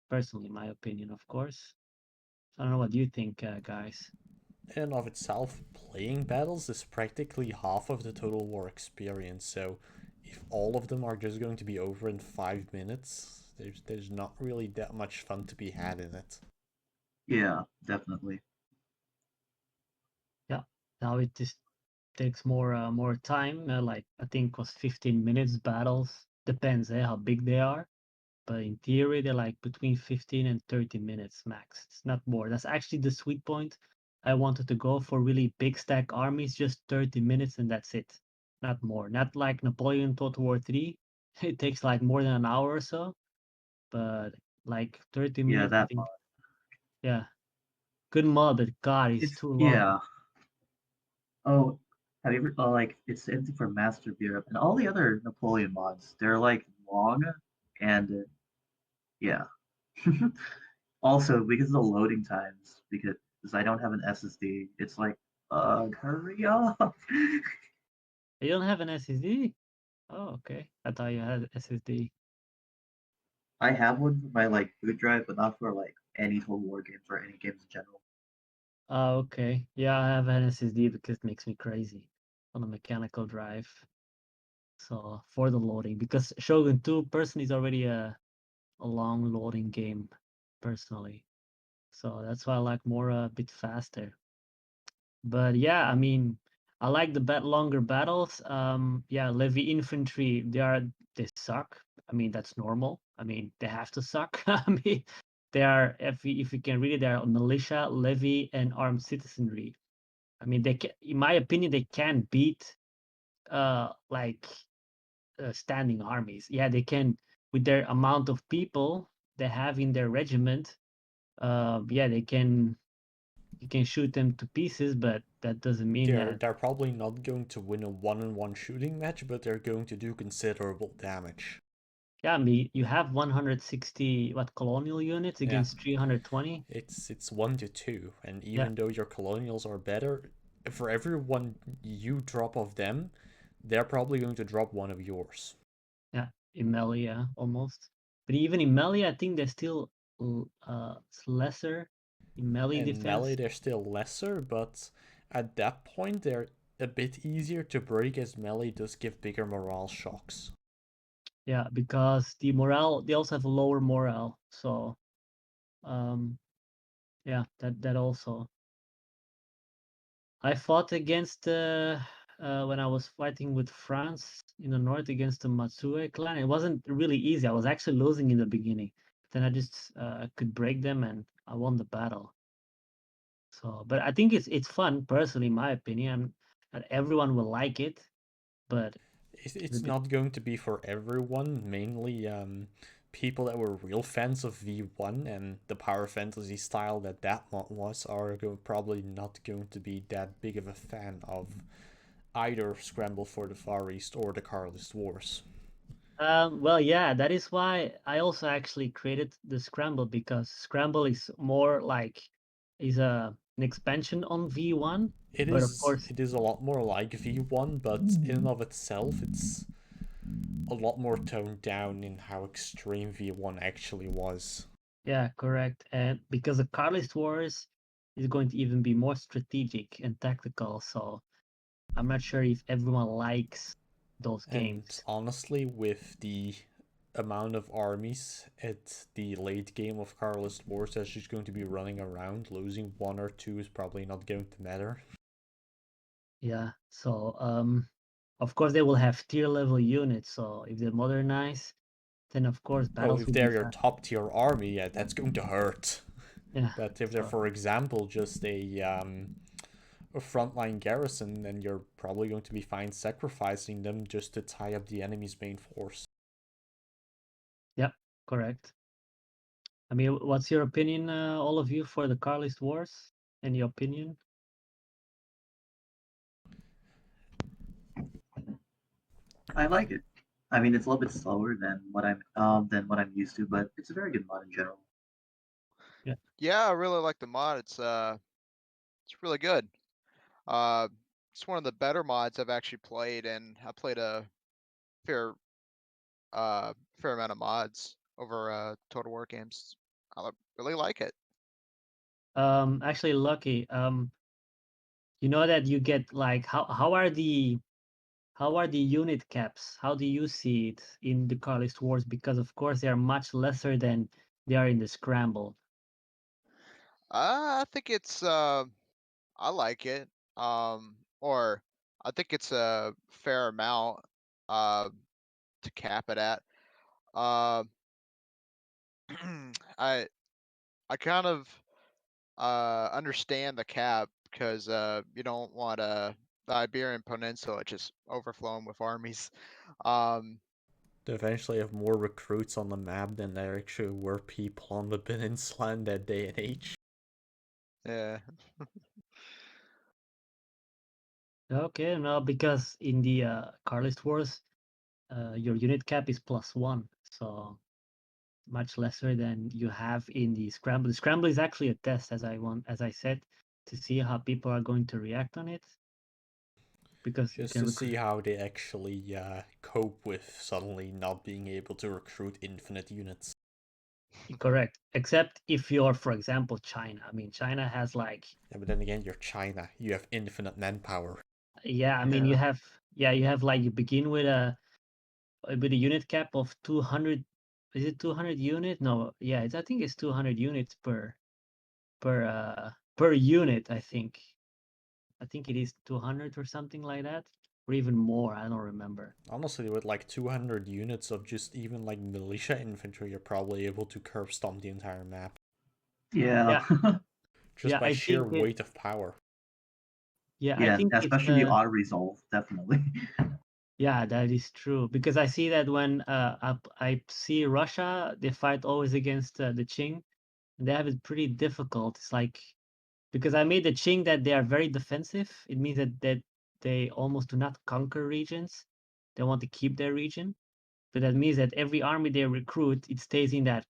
Personally, my opinion, of course. I don't know what you think, guys. In and of itself, playing battles is practically half of the Total War experience, so if all of them are just going to be over in 5 minutes, there's not really that much fun to be had in it. Yeah, definitely. Yeah, now it just takes more time. Like I think it was 15 minutes battles. Depends how big they are. But in theory, they're like between 15 and 30 minutes max. It's not more. That's actually the sweet point. I wanted to go for really big stack armies, just 30 minutes and that's it. Not more. Not like Napoleon Total War 3. It takes like more than an hour or so. But like 30 Yeah, minutes, I that think. mod. Yeah. Good mod, but God, it's It's too long. yeah. Oh, have you ever like it's the same thing for Master of Europe and all the other Napoleon mods? They're like long and yeah. Also, because of the loading times, because I don't have an SSD, it's like, hurry up. You don't have an SSD? Oh, okay. I thought you had SSD. I have one for my like boot drive, but not for like any Total War games or any games in general. Oh, okay. Yeah, I have an SSD because it makes me crazy on a mechanical drive. So for the loading, because Shogun 2 personally is already a long loading game, personally. So that's why I like more a bit faster. But yeah, I mean, I like the longer battles. Yeah, Levy infantry, they suck. I mean, that's normal. I mean, they have to suck. I mean, they are, if you can read it, they are militia, levy, and armed citizenry. I mean, they can, in my opinion, they can beat like standing armies. Yeah, they can with their amount of people they have in their regiment. Yeah, they can. You can shoot them to pieces, but that doesn't mean They're that. they're probably not going to win a one-on-one shooting match, but they're going to do considerable damage. Yeah, I mean, you have 160 what colonial units Yeah, against 320. it's 1 to 2, and Yeah, even though your colonials are better, for every one you drop of them, they're probably going to drop one of yours. yeah, in melee, yeah, almost. But even in melee, I think they're still it's lesser in melee In melee, defense. they're still lesser, but at that point, they're a bit easier to break as melee does give bigger morale shocks. Yeah, because the morale, they also have a lower morale. So, um, yeah, that also. I fought against when I was fighting with France in the north against the Matsue clan. It wasn't really easy. I was actually losing in the beginning. Then I just could break them and I won the battle. So, but I think it's fun personally, in my opinion. Not everyone will like it, but it's a It's bit. not going to be for everyone, mainly people that were real fans of V1 and the power fantasy style that mod was are probably not going to be that big of a fan of either Scramble for the Far East or the Carlist Wars. Well, yeah, that is why I also actually created the Scramble, because Scramble is more like is an expansion on V1, but of course, It is a lot more like V1, but in and of itself, it's a lot more toned down in how extreme V1 actually was. yeah, correct. And because the Carlist Wars is going to even be more strategic and tactical, so I'm not sure if everyone likes those And games. honestly, with the amount of armies at the late game of Carlist Wars that's just going to be running around, losing one or two is probably not going to matter. Yeah, so of course they will have tier level units, so if they modernize, then of course Oh, battles if will be they're your fast. top tier army, yeah, that's going to hurt. Yeah, But if they're, so for example, just a frontline garrison, then you're probably going to be fine sacrificing them just to tie up the enemy's main force. yeah, correct. I mean, what's your opinion, all of you, for the Carlist Wars? Any opinion? I like it. I mean, it's a little bit slower than what I'm used to, but it's a very good mod in general. Yeah, I really like the mod. It's really good. Uh, it's one of the better mods I've actually played, and I played a fair fair amount of mods over Total War games. Really like it. Actually, Lucky, you know that you get like how are the unit caps? How do you see it in the Carlist Wars? Because of course they are much lesser than they are in the Scramble. I think it's I like it. Or I think it's a fair amount to cap it at. Uh, I I kind of understand the cap because you don't want the Iberian Peninsula just overflowing with armies. Um, They eventually have more recruits on the map than there actually were people on the peninsula in that day and age. yeah. Okay, no, because in the Carlist Wars, your unit cap is +1, so much lesser than you have in the Scramble. The Scramble is actually a test, as I said, to see how people are going to react on it. Because you Just can to see how they actually cope with suddenly not being able to recruit infinite units. correct. Except if you're, for example, China. I mean, China has like, Yeah, but then again, you're China. You have infinite manpower. yeah, I mean, Yeah. you have like, you begin with a unit cap of 200. Is it 200 unit? No, yeah, I think it's 200 units per unit. I think it is 200 or something like that, or even more. I don't remember. Honestly, with like 200 units of just even like militia infantry, you're probably able to curb stomp the entire map. Yeah. Yeah, Just yeah, by I sheer think it. weight of power. Yeah, I Yeah, think it's especially the auto resolve, definitely. yeah, that is true because I see that when I see Russia, they fight always against the Qing. And they have it pretty difficult. It's like because I made the Qing that they are very defensive. It means that they almost do not conquer regions. They want to keep their region. But that means that every army they recruit, it stays in that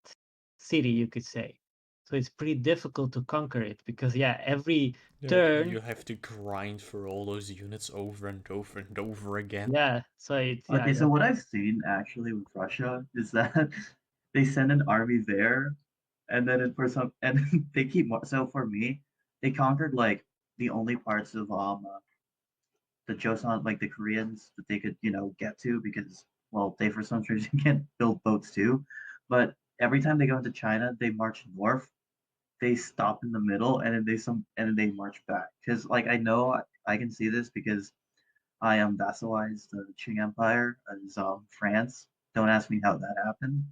city, you could say. So it's pretty difficult to conquer it because yeah, every Yeah, turn, you have to grind for all those units over and over and over again. yeah. So it's Okay, so what I've seen actually with Russia is that they send an army there, and then for some, and they keep. So for me, they conquered like the only parts of the Joseon, like the Koreans that they could get to because well they for some reason can't build boats too, but every time they go into China, they march north. They stop in the middle, and then they march back. Because like I know I can see this because I vassalized the Qing Empire as France. Don't ask me how that happened,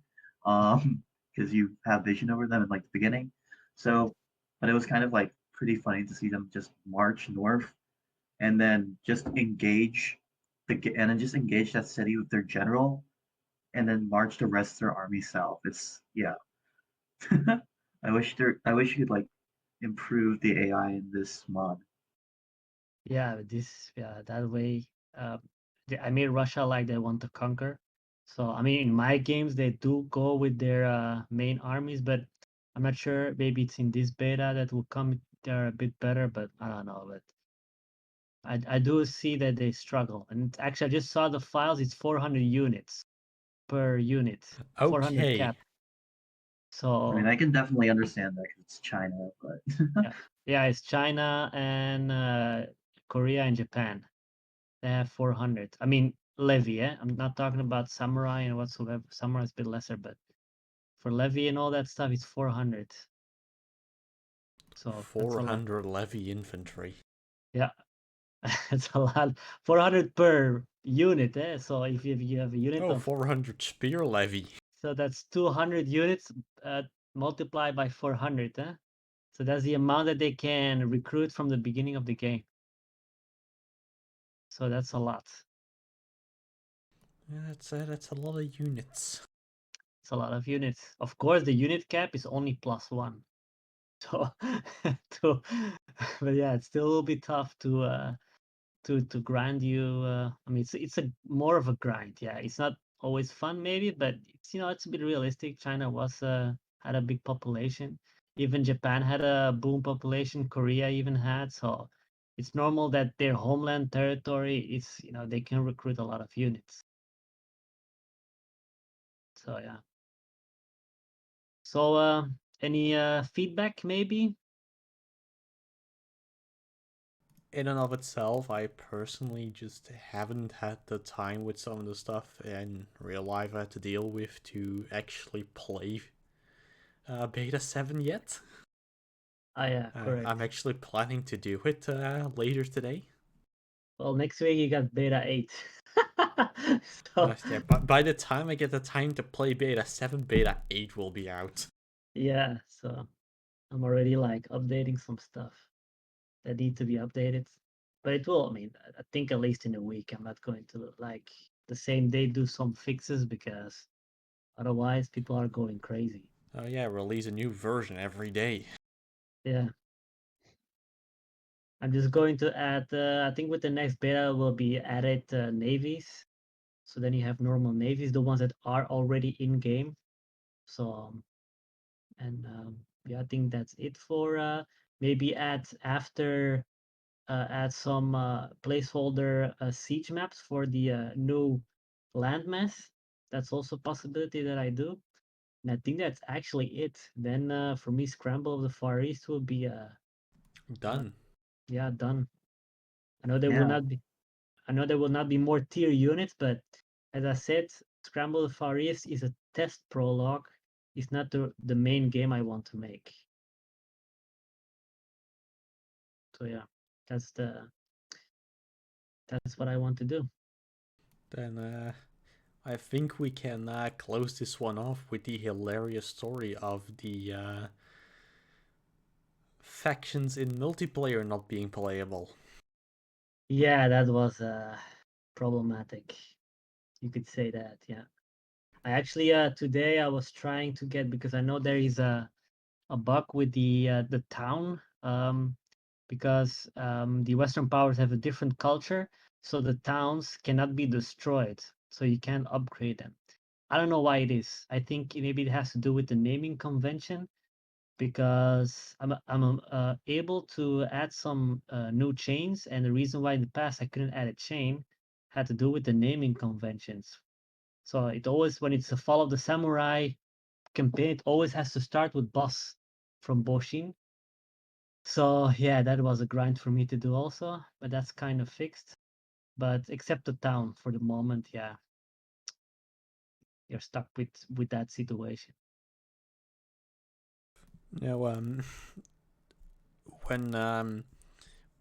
because you have vision over them in like the beginning. So, but it was kind of like pretty funny to see them just march north and then just engage and then just engage that city with their general, and then march the rest of their army south. It's yeah. I wish you could like improve the AI in this mod. yeah, that way. I made Russia like they want to conquer. So I mean, in my games they do go with their main armies, but I'm not sure. Maybe it's in this beta that will come. They're a bit better, but I don't know. But I do see that they struggle. And actually, I just saw the files. It's 400 units per unit, 400 Okay. cap. I mean, So I can definitely understand that because it's China, but yeah, it's China and Korea and Japan. They have 400. I mean, Levy, eh? I'm not talking about Samurai and whatsoever. Samurai is a bit lesser, but for Levy and all that stuff, it's 400. So that's a lot. 400 levy infantry. Yeah, it's a lot. 400 per unit, eh? So if you have a unit Oh, of, 400 spear levy. so that's 200 units multiplied by 400, eh? So that's the amount that they can recruit from the beginning of the game. So that's a lot. Yeah, that's a lot of units. It's a lot of units. Of course, the unit cap is only +1. So, to, but yeah, it still will be tough to grind you. I mean, it's a more of a grind. Yeah, it's not always fun, maybe, but it's it's a bit realistic. China was had a big population. Even Japan had a boom population. Korea even had. So it's normal that their homeland territory is, they can recruit a lot of units. So yeah. So any feedback maybe? In and of itself, I personally just haven't had the time with some of the stuff in real life I had to deal with to actually play Beta 7 yet. Yeah, correct. I'm actually planning to do it later today. Well, next week you got Beta 8. So Yeah, but by the time I get the time to play Beta 7, Beta 8 will be out. yeah, so I'm already like updating some stuff that need to be updated. But it will, I mean, I think at least in a week. I'm not going to like the same day do some fixes because otherwise people are going crazy. Oh yeah, release a new version every day. Yeah. I'm just going to add, I think with the next beta will be added navies. So then you have normal navies, the ones that are already in game. So, yeah, I think that's it for maybe add some placeholder siege maps for the new landmass. That's also a possibility that I do. And I think that's actually it. Then for me, Scramble of the Far East will be Done. yeah, done. I know there will Yeah. not be I know there will not be more tier units, but as I said, Scramble of the Far East is a test prologue. It's not the main game I want to make. So yeah, that's what I want to do. Then I think we can close this one off with the hilarious story of the factions in multiplayer not being playable. Yeah, that was problematic. You could say that, yeah. I actually today I was trying to get, because I know there is a bug with the town, because the Western powers have a different culture, so the towns cannot be destroyed, so you can't upgrade them. I don't know why it is. I think maybe it has to do with the naming convention, because I'm able to add some new chains, and the reason why in the past I couldn't add a chain had to do with the naming conventions. So it always, when it's a Fall of the Samurai campaign, it always has to start with boss from Boshin. So yeah, that was a grind for me to do also, but that's kind of fixed. But except the town for the moment, yeah, you're stuck with that situation. Now, when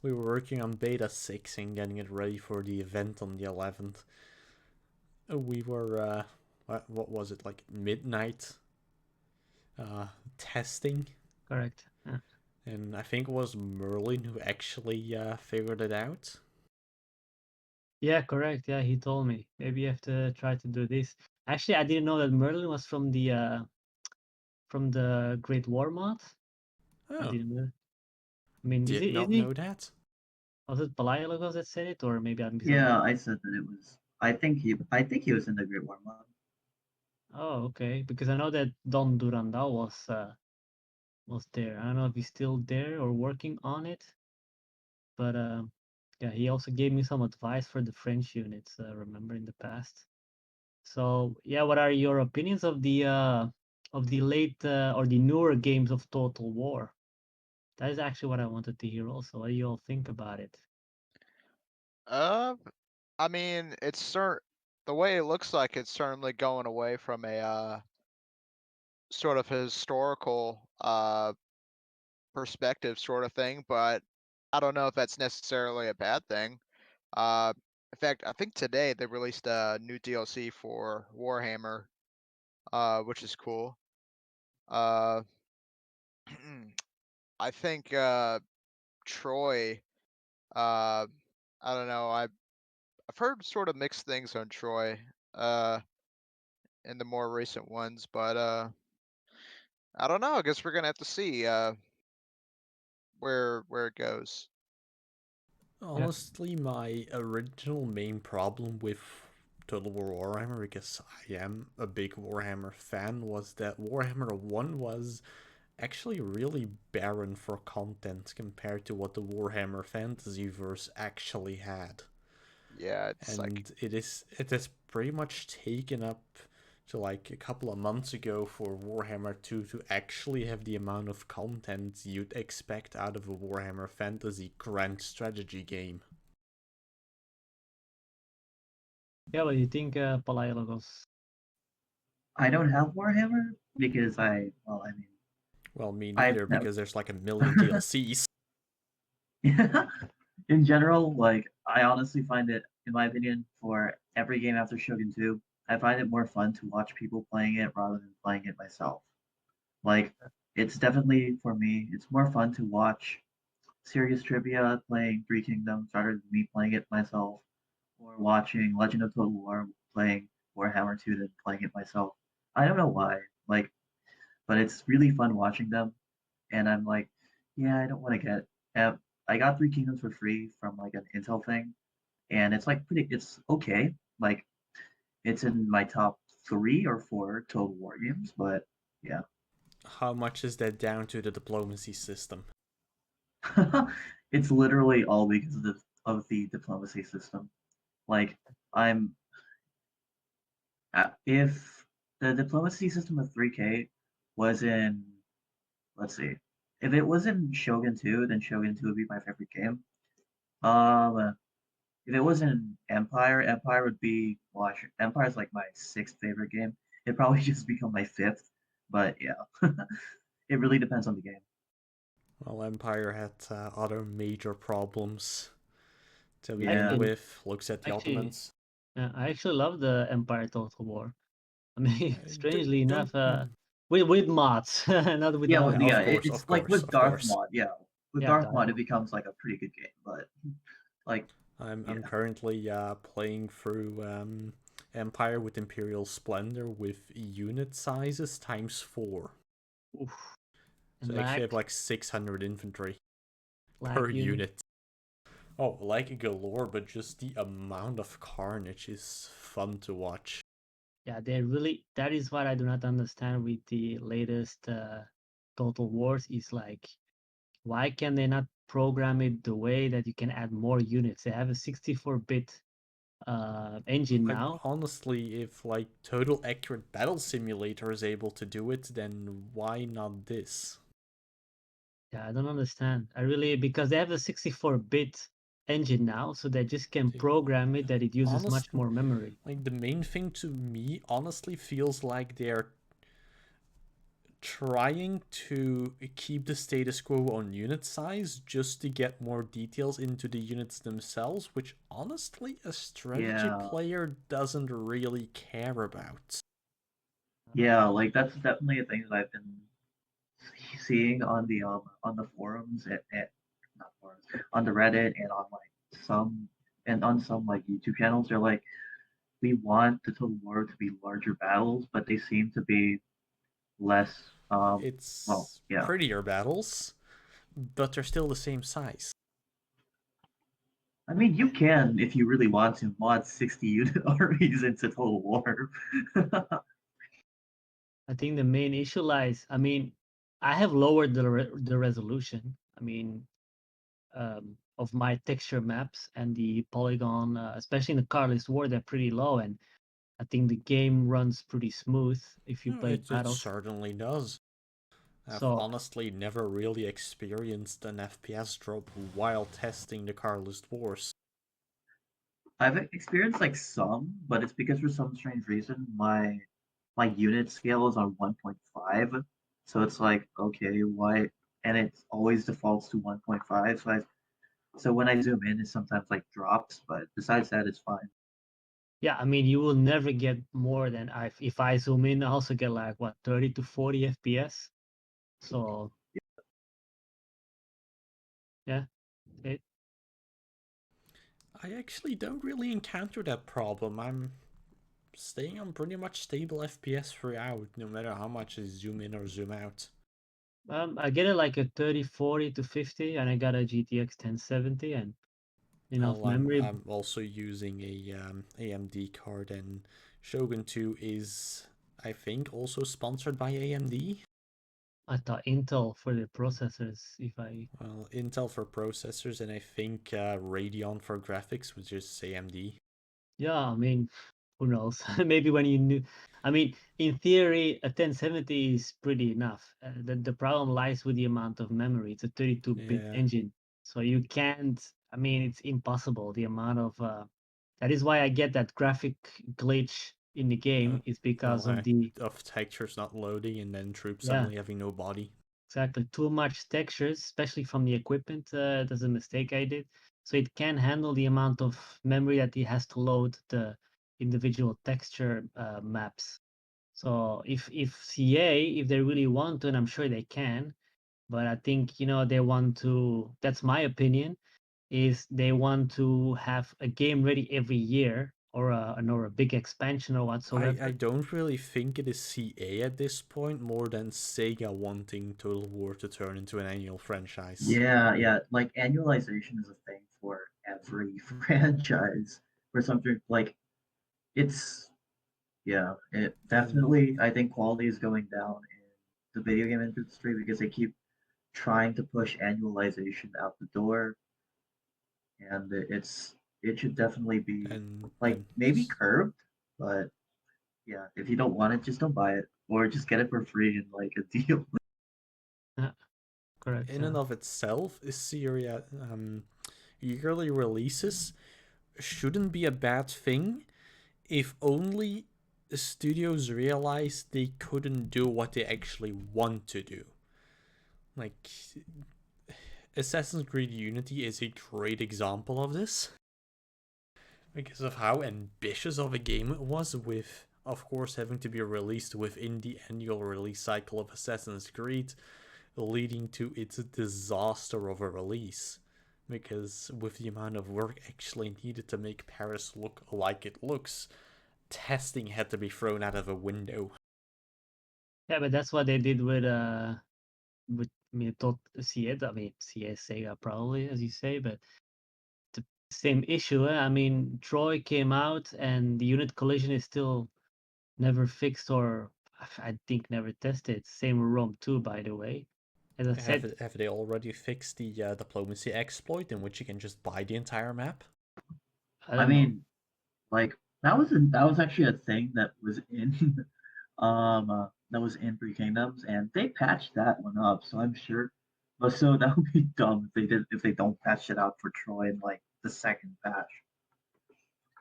we were working on Beta 6 and getting it ready for the event on the 11th, we were, what was it, like midnight testing? Correct. Yeah. And I think it was Merlin who actually figured it out. Yeah, correct. Yeah, he told me maybe you have to try to do this. Actually, I didn't know that Merlin was from the Great War mod. I Oh, didn't know. I mean, did isn't not he? know that. Was it Palaiologos that said it, or maybe I Yeah, misunderstood? I said that it was. I think he was in the Great War mod. Oh, okay. Because I know that Don Durandal was there. I don't know if he's still there or working on it, but yeah, he also gave me some advice for the French units. Remember in the past. So yeah, what are your opinions of the late or the newer games of Total War? That is actually what I wanted to hear also. What do you all think about it? Uh, I mean, the way it looks like it's certainly going away from a sort of historical perspective sort of thing, but I don't know if that's necessarily a bad thing. Uh, in fact, I think today they released a new DLC for Warhammer, which is cool. Uh, I think Troy. Uh, I don't know. I've heard sort of mixed things on Troy in the more recent ones, but I don't know. I guess we're gonna have to see where it goes. Honestly, my original main problem with Total War Warhammer, because I am a big Warhammer fan, was that Warhammer 1 was actually really barren for content compared to what the Warhammer Fantasyverse actually had. Yeah, it's like And it has pretty much taken up to like a couple of months ago for Warhammer 2 to actually have the amount of content you'd expect out of a Warhammer Fantasy grand strategy game. Yeah, what do you think, Palaiologos? I don't have Warhammer because Well, me I've neither, never. because there's like a million DLCs. In general, like I honestly find it, in my opinion, for every game after Shogun 2, I find it more fun to watch people playing it rather than playing it myself. Like it's definitely for me, it's more fun to watch serious trivia playing Three Kingdoms rather than me playing it myself, or watching Legend of Total War playing Warhammer 2 than playing it myself. I don't know why, like, but it's really fun watching them, and I'm like, yeah, I don't want to get. I got Three Kingdoms for free from like an Intel thing, and it's like it's okay. Like, it's in my top 3 or 4 Total War games, but yeah. How much is that down to the diplomacy system? It's literally all because of the diplomacy system. Like, I'm if the diplomacy system of 3K was in, let's see, if it was in Shogun 2, then Shogun 2 would be my favorite game. If it was in Empire, Empire would be, well, Empire's like my 6th favorite game. It'd probably just become my 5th, but yeah, it really depends on the game. Well, Empire had other major problems to I begin Yeah, actually, with. Looks at the actually, Ottomans. I actually love the Empire Total War. I mean, strangely Don't. enough, with mods, not yeah, without Of yeah. mods. course, It's of like course, with of Darth course. mod. Yeah, with Yeah, Darth Darth mod, it mod. becomes like a pretty good game. But like, I'm yeah, currently playing through Empire with Imperial Splendor with unit sizes times 4. Oof. So And I actually lag, have like 600 infantry lag per unit. unit. Oh, like galore, but just the amount of carnage is fun to watch. Yeah, they really. That is what I do not understand with the latest Total Wars. Is like, why can they not program it the way that you can add more units? They have a 64-bit engine Like, now. honestly, if like Total Accurate Battle Simulator is able to do it, then why not this? Yeah, I don't understand. I really, because they have a 64-bit engine now, so they just can program it that it uses much Honestly, more memory. like the main thing to me honestly feels like they're trying to keep the status quo on unit size just to get more details into the units themselves, which honestly a strategy yeah, player doesn't really care about. yeah. Like that's definitely a thing that I've been seeing on the forums at not forums on the Reddit and on like some like YouTube channels. They're like, we want the Total War to be larger battles, but they seem to be less. Well, It's yeah. prettier battles, but they're still the same size. I mean, you can, if you really want to, mod 60 unit armies into Total War. I think the main issue lies. I mean, I have lowered the resolution. I mean, of my texture maps and the polygon, especially in the Carlist War, they're pretty low, and I think the game runs pretty smooth if you No, play it battles. certainly does. I've So honestly never really experienced an FPS drop while testing the Carlist Wars. I've experienced like some, but it's because for some strange reason my unit scale is on 1.5. So it's like, okay, why? And it always defaults to 1.5. So when I zoom in, it sometimes like drops, but besides that, it's fine. yeah, I mean, you will never get more than if I zoom in, I also get like what 30 to 40 FPS. So yeah, it, I actually don't really encounter that problem. I'm staying on pretty much stable FPS throughout, no matter how much I zoom in or zoom out. I get it like a 30, 40 to 50, and I got a GTX 1070 and enough Well, memory. I'm also using a AMD card, and Shogun 2 is, I think, also sponsored by AMD. I thought Intel for the processors. If I Well, Intel for processors, and I think Radeon for graphics, which is AMD. yeah, I mean, who knows? Maybe when you knew. I mean, in theory, a 1070 is pretty enough. The problem lies with the amount of memory. It's a 32-bit Yeah. engine, so you can't. I mean, it's impossible. The amount of that is why I get that graphic glitch in the game is because Well, of the of textures not loading, and then troops yeah. suddenly having no body. Exactly. Too much textures, especially from the equipment. That's a mistake I did. So it can handle the amount of memory that it has to load the individual texture maps. So if CA, if they really want to, and I'm sure they can, but I think they want to. That's my opinion. Is they want to have a game ready every year or a big expansion or whatsoever. I don't really think it is CA at this point, more than Sega wanting Total War to turn into an annual franchise. Yeah. Like annualization is a thing for every franchise. For something like it's it definitely. I think quality is going down in the video game industry because they keep trying to push annualization out the door, and it should definitely be like And maybe curbed, but yeah, if you don't want it, just don't buy it, or just get it for free in like a deal. Yeah, correct. in Yeah. and of itself, Syria yearly releases shouldn't be a bad thing if only the studios realized they couldn't do what they actually want to do. Like, Assassin's Creed Unity is a great example of this because of how ambitious of a game it was, with, of course, having to be released within the annual release cycle of Assassin's Creed, leading to its disaster of a release. Because with the amount of work actually needed to make Paris look like it looks, testing had to be thrown out of a window. Yeah, but that's what they did with I mean, thought CS, I mean, CS Sega probably, as you say, but the same issue. I mean, Troy came out and the unit collision is still never fixed or I think never tested. Same with Rome 2, by the way. As I said, Have they already fixed the diplomacy exploit in which you can just buy the entire map? I I don't know. mean, like that was actually a thing that was in that was in Three Kingdoms, and they patched that one up. So I'm sure, but so that would be dumb if they don't patch it out for Troy in like the second patch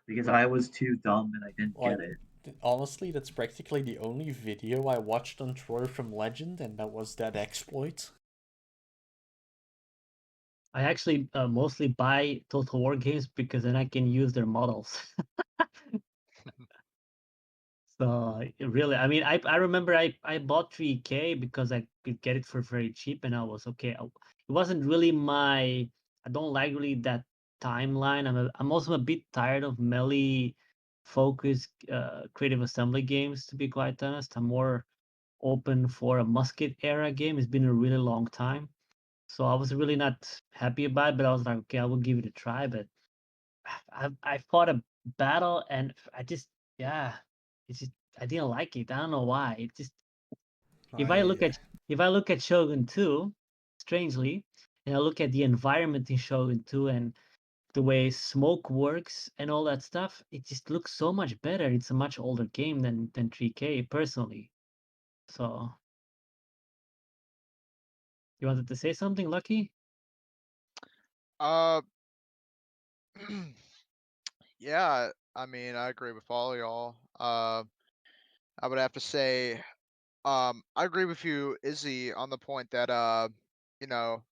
because I was too dumb and I didn't get Like, it. honestly, that's practically the only video I watched on Troy from Legend, and that was that exploit. I actually mostly buy Total War games because then I can use their models. So really, I mean, I remember I bought 3K because I could get it for very cheap, and I was okay. It wasn't really my. I don't like really that timeline. I'm also a bit tired of melee focused creative assembly games. To be quite honest, I'm more open for a musket era game. It's been a really long time, so I was really not happy about it. But I was like, okay, I will give it a try. But I fought a battle and I just yeah, it's just I didn't like it. I don't know why. It just if I I look at if I look at Shogun 2, strangely, and I look at the environment in Shogun 2 and the way smoke works and all that stuff, it just looks so much better. It's a much older game than 3K personally. So you wanted to say something, Lucky? Uh, yeah, I mean, I agree with all y'all. I would have to say, I agree with you, Izzy, on the point that, you know,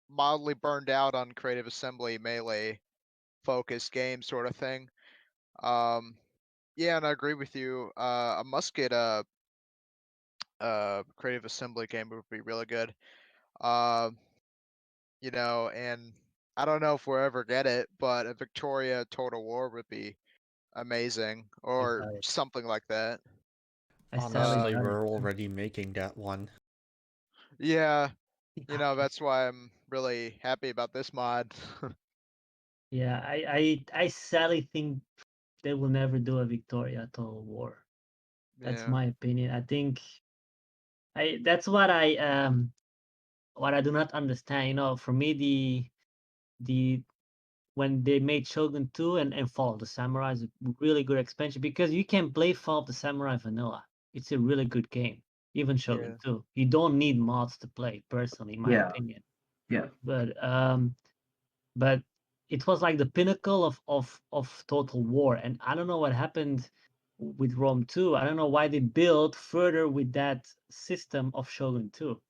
mildly burned out on creative assembly, melee focused game sort of thing. Um, yeah, and I agree with you. A musket, creative assembly game would be really good. Um, and I don't know if we'll ever get it, but a Victoria Total War would be amazing, I or got it. something like that. I sadly honestly, got it. we're already making that one. Yeah, that's why I'm really happy about this mod. Yeah, I sadly think they will never do a Victoria Total War. That's Yeah. my opinion. I think That's what I do not understand. You know, for me, the when they made Shogun 2 and Fall of the Samurai is a really good expansion because you can play Fall of the Samurai vanilla. It's a really good game. Even Shogun Yeah. 2. You don't need mods to play, personally, in my Yeah. opinion. Yeah. But it was like the pinnacle of Total War. And I don't know what happened with Rome 2. I don't know why they built further with that system of Shogun 2.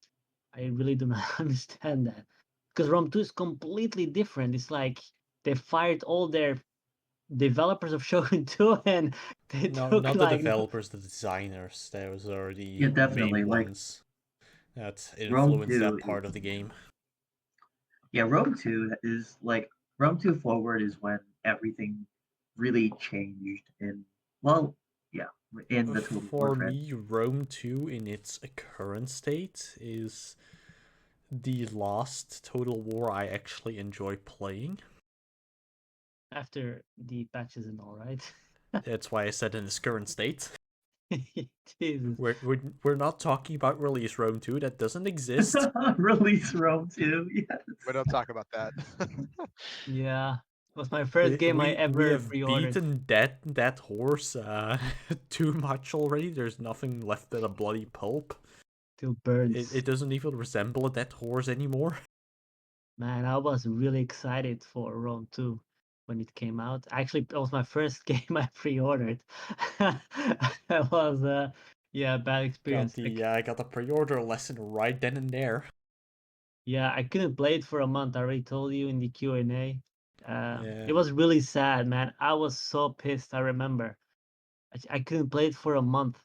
I really do not understand that. Because Rome 2 is completely different. It's like they fired all their developers of Shogun 2 and they No, took not the like developers, the designers. Those are Yeah, the definitely. main Like ones that Rome influence 2 that part of the game. yeah, Rome 2 is like Rome 2 forward is when everything really changed well, yeah, in the Total War For franchise. me, Rome 2 in its current state is the last Total War I actually enjoy playing. after the patches and all, right? That's why I said in its current state. Jesus. We're not talking about release Rome 2, that doesn't exist. Release Rome 2, yes. We don't talk about that. Yeah. It was my first game I we ever have pre-ordered. beaten that horse too much already. There's nothing left but a bloody pulp. Still burns. It doesn't even resemble a dead horse anymore. Man, I was really excited for Rome 2 when it came out. Actually, it was my first game I pre-ordered. That was yeah, bad experience. I got the pre-order lesson right then and there. Yeah, I couldn't play it for a month. I already told you in the Q&A. Yeah. It was really sad, man. I was so pissed. I remember. I couldn't play it for a month.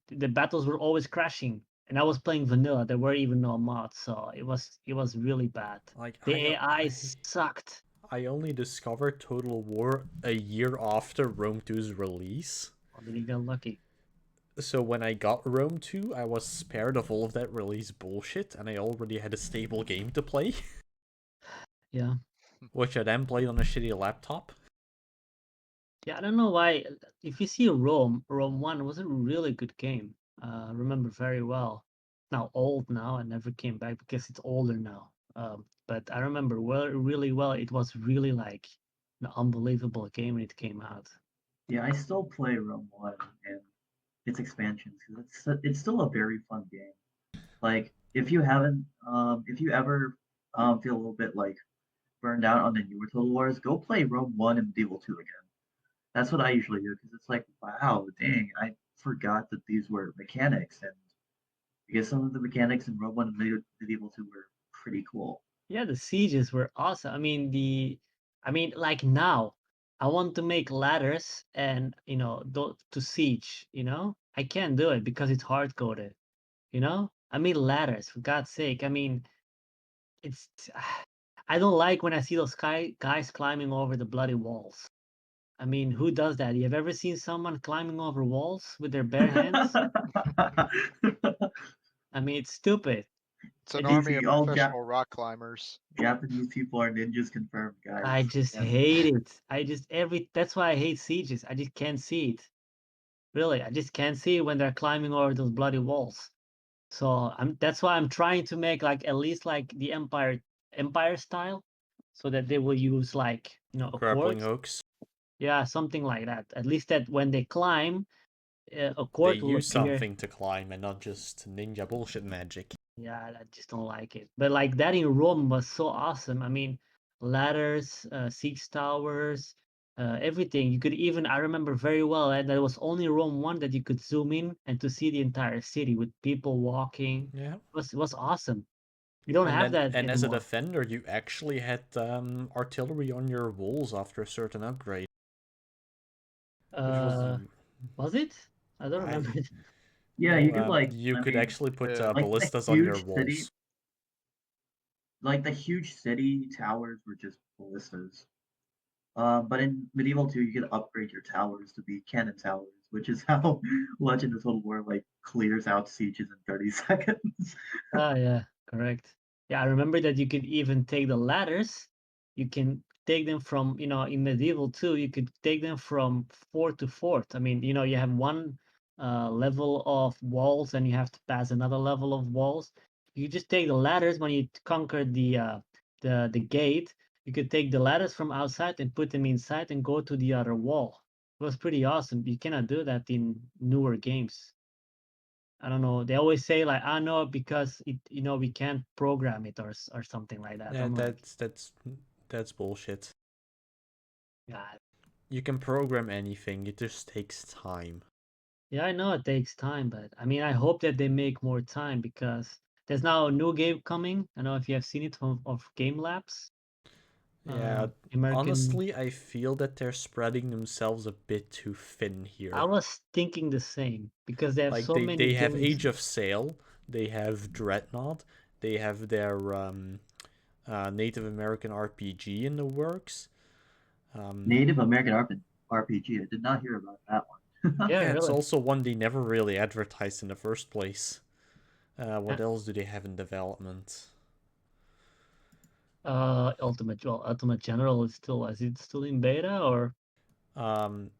The battles were always crashing, and I was playing vanilla. There were even no mods, so it was really bad. Like The AI sucked. I only discovered Total War a year after Rome 2's release. Oh, did you get lucky? So when I got Rome 2, I was spared of all of that release bullshit, and I already had a stable game to play. Yeah. Which I then played on a shitty laptop. Yeah, I don't know why. If you see Rome 1 was a really good game. I remember very well. Now old now, I never came back because it's older now. But I remember really well. It was really like an unbelievable game when it came out. Yeah, I still play Rome 1 and its expansions because it's still a very fun game. Like if you ever feel a little bit like burned out on the newer Total Wars, go play Rome 1 and Medieval 2 again. That's what I usually do because it's like, wow, dang, I forgot that these were mechanics, and because some of the mechanics in Rome 1 and Medieval 2 were pretty cool. Yeah, the sieges were awesome. I mean, like now, I want to make ladders and to siege. I can't do it because it's hard coded. I mean ladders for God's sake. I mean, it's I don't like when I see those guys climbing over the bloody walls. I mean, who does that? You have ever seen someone climbing over walls with their bare hands? I mean, it's stupid. It's an It- army of Easy, all professional rock climbers. Japanese people are ninjas confirmed, guys. I just Yeah. hate it. That's why I hate sieges. I just can't see it. Really, I just can't see it when they're climbing over those bloody walls. So that's why I'm trying to make like at least like the Empire style, so that they will use like a Grappling cord. hooks. Yeah, something like that. At least that when they climb, a They cord will use appear. something to climb and not just ninja bullshit magic. Yeah, I just don't like it. But like that in Rome was so awesome. I mean, ladders, siege towers, everything. You could even, I remember very well that there was only Rome 1 that you could zoom in and to see the entire city with people walking. Yeah. It was awesome. You don't have that And as a anymore. defender, you actually had artillery on your walls after a certain upgrade. Which was Was it? I don't I, remember it. Yeah, you could you could actually put Yeah. like the ballistas on your huge walls. city, like the huge city towers were just ballistas. But in Medieval 2, you could upgrade your towers to be cannon towers, which is how Legend of Total War like clears out sieges in 30 seconds. Oh yeah, correct. Yeah, I remember that you could even take the ladders. You can take them from, in medieval too, you could take them from fort to fort. I mean, you have one level of walls, and you have to pass another level of walls. You just take the ladders when you conquer the gate. You could take the ladders from outside and put them inside and go to the other wall. It was pretty awesome. You cannot do that in newer games. I don't know. They always say like, "I know because we can't program it or something like that." Yeah, I'm like, that's bullshit. yeah, You can program anything, it just takes time. yeah, I know it takes time, but I mean, I hope that they make more time because there's now a new game coming. I don't know if you have seen it of Game Labs. Yeah, American. honestly, I feel that they're spreading themselves a bit too thin I here. was thinking the same because they have Like so many they have games. Age of Sail, they have Dreadnought, they have their Native American RPG in the works. Native American RPG. I did not hear about that one. Yeah, Yeah, it's really. also one they never really advertised in the first place. What Yeah. else do they have in development? Ultimate General is it still in beta or? Um,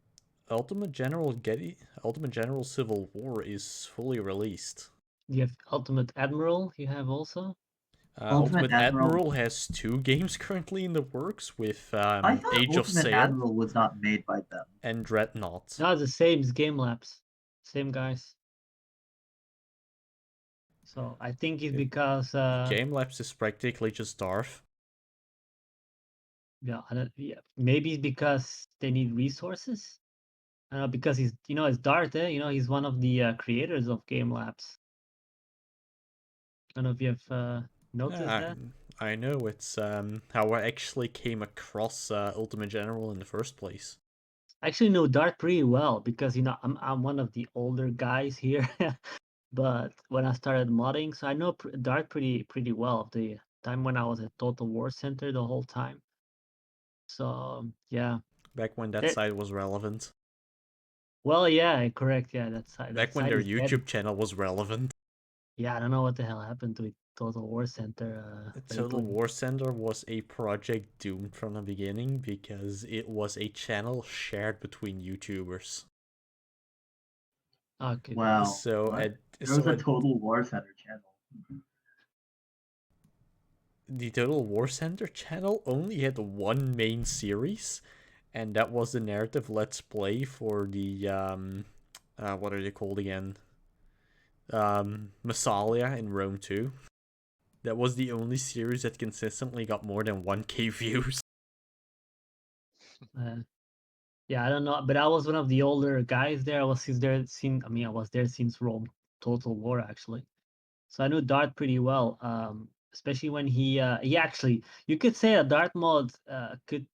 Ultimate General Civil War is fully released. You have Ultimate Admiral. You have also. Ultimate Ultimate Admiral. Admiral has 2 games currently in the works with I thought Age of Ultimate Sail Admiral was not made by them. and Dreadnought. No, it's the same. It's Game Labs, same guys. So I think it's because Game Labs is practically just Darth. yeah, maybe it's because they need resources. I don't know because it's Dart. He's one of the creators of Game Labs. I don't know if you have noticed that. I know, it's how I actually came across Ultimate General in the first place. I actually know Dart pretty well because I'm one of the older guys here. But when I started modding, so I know Dart pretty well. The time when I was at Total War Center the whole time. So yeah. Back when that site was relevant. Well, yeah, correct. Yeah, that Back when site their is dead. YouTube channel was relevant. Yeah, I don't know what the hell happened to Total War Center Total lately. War Center was a project doomed from the beginning because it was a channel shared between YouTubers. Okay. Wow. So What? There was a Total War Center channel. The Total War Center channel only had one main series, and that was the narrative let's play for the what are they called again? Massalia in Rome 2. That was the only series that consistently got more than 1k views. Yeah, I don't know, but I was one of the older guys there. I was there since Rome Total War actually. So I knew Dart pretty well. Especially when he actually, you could say a Dart mod could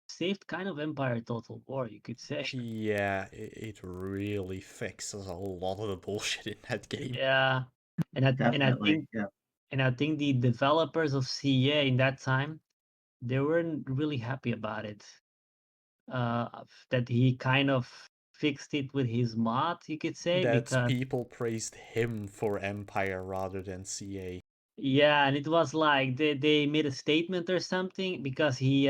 save kind of Empire Total War, you could say. Yeah, it really fixes a lot of the bullshit in that game. Yeah. And I Definitely, yeah. and I think the developers of CEA in that time, they weren't really happy about it. That he kind of fixed it with his mod, you could say, That's because people praised him for Empire rather than CA. yeah, and it was like they made a statement or something because he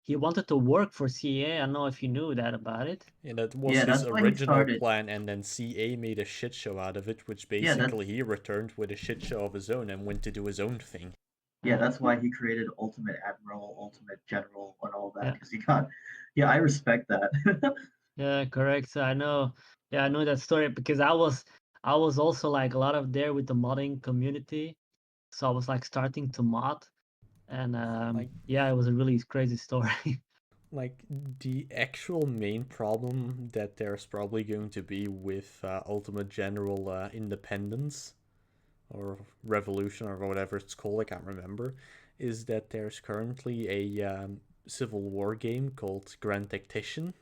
wanted to work for CA. I don't know if you knew that about it. Yeah, that was Yeah, his that's why he original started. plan, and then CA made a shit show out of it, which Yeah, basically he returned with a shit show of his own and went to do his own thing. Yeah, that's why he created Ultimate Admiral, Ultimate General, and all that Yeah, because he got. Yeah, I respect that. yeah, correct. So I know, yeah, I know that story because I was also like a lot of there with the modding community. So I was like starting to mod, and Like, yeah, it was a really crazy story. like the actual main problem that there's probably going to be with Ultimate General Independence or Revolution or whatever it's called, I can't remember, is that there's currently a Civil War game called Grand Tactician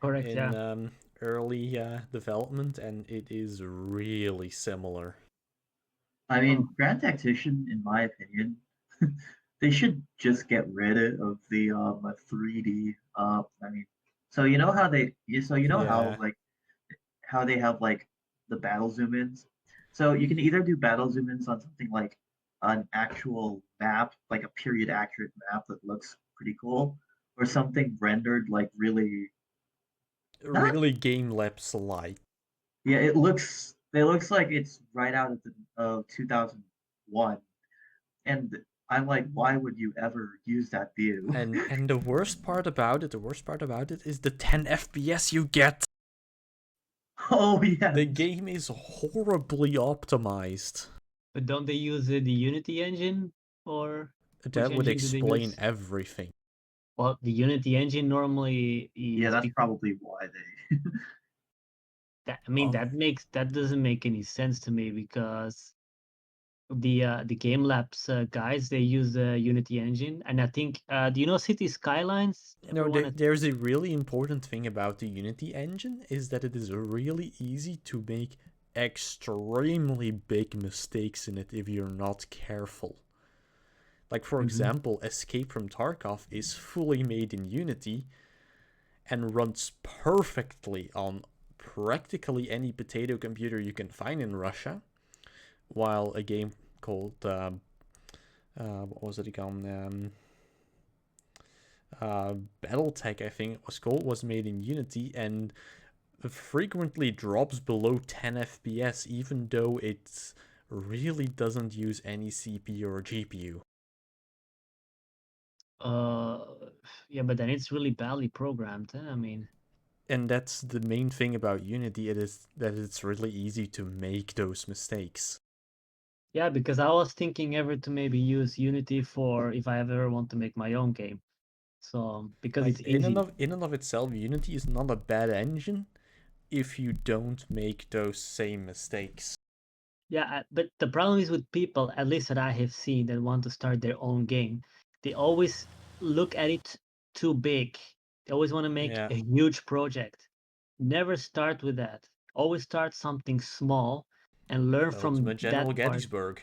Correct. in Yeah. early development, and it is really similar. I Oh, mean, Grand Tactician, in my opinion, they should just get rid of the 3D. I mean, so you know how how Yeah, like how they have like the battle zoom ins. So you can either do battle zoom ins on something like an actual map, like a period accurate map that looks pretty cool, or something rendered like really not. really game lapse alike. Yeah, it looks like it's right out of the 2001, and I'm like, why would you ever use that view? And the worst part about it, is the 10 FPS you get. Oh yeah, The game is horribly optimized. But don't they use the Unity engine, or which That would engine do they explain use? everything. Well, the Unity engine normally yeah, is that's probably why they. that. I mean, Oh. that doesn't make any sense to me because the Game Labs guys, they use the Unity engine, and I think do you know City Skylines? No, Everyone there's a really important thing about the Unity engine is that it is really easy to make extremely big mistakes in it if you're not careful. Like, for example, Escape from Tarkov is fully made in Unity and runs perfectly on practically any potato computer you can find in Russia, while a game called what was it again? BattleTech, I think it was called, was made in Unity and frequently drops below 10 FPS, even though it really doesn't use any CPU or GPU. uh yeah, but then it's really badly programmed. I mean, And that's the main thing about Unity, it is that it's really easy to make those mistakes. yeah, because I was thinking ever to maybe use Unity for if I ever want to make my own game. So because Like it's easy. in and of itself, Unity is not a bad engine if you don't make those same mistakes. Yeah, but the problem is with people, at least that I have seen, that want to start their own game. They always look at it too big. They always want to make Yeah. a huge project. Never start with that. Always start something small and learn from Ultimate that General part. Gettysburg.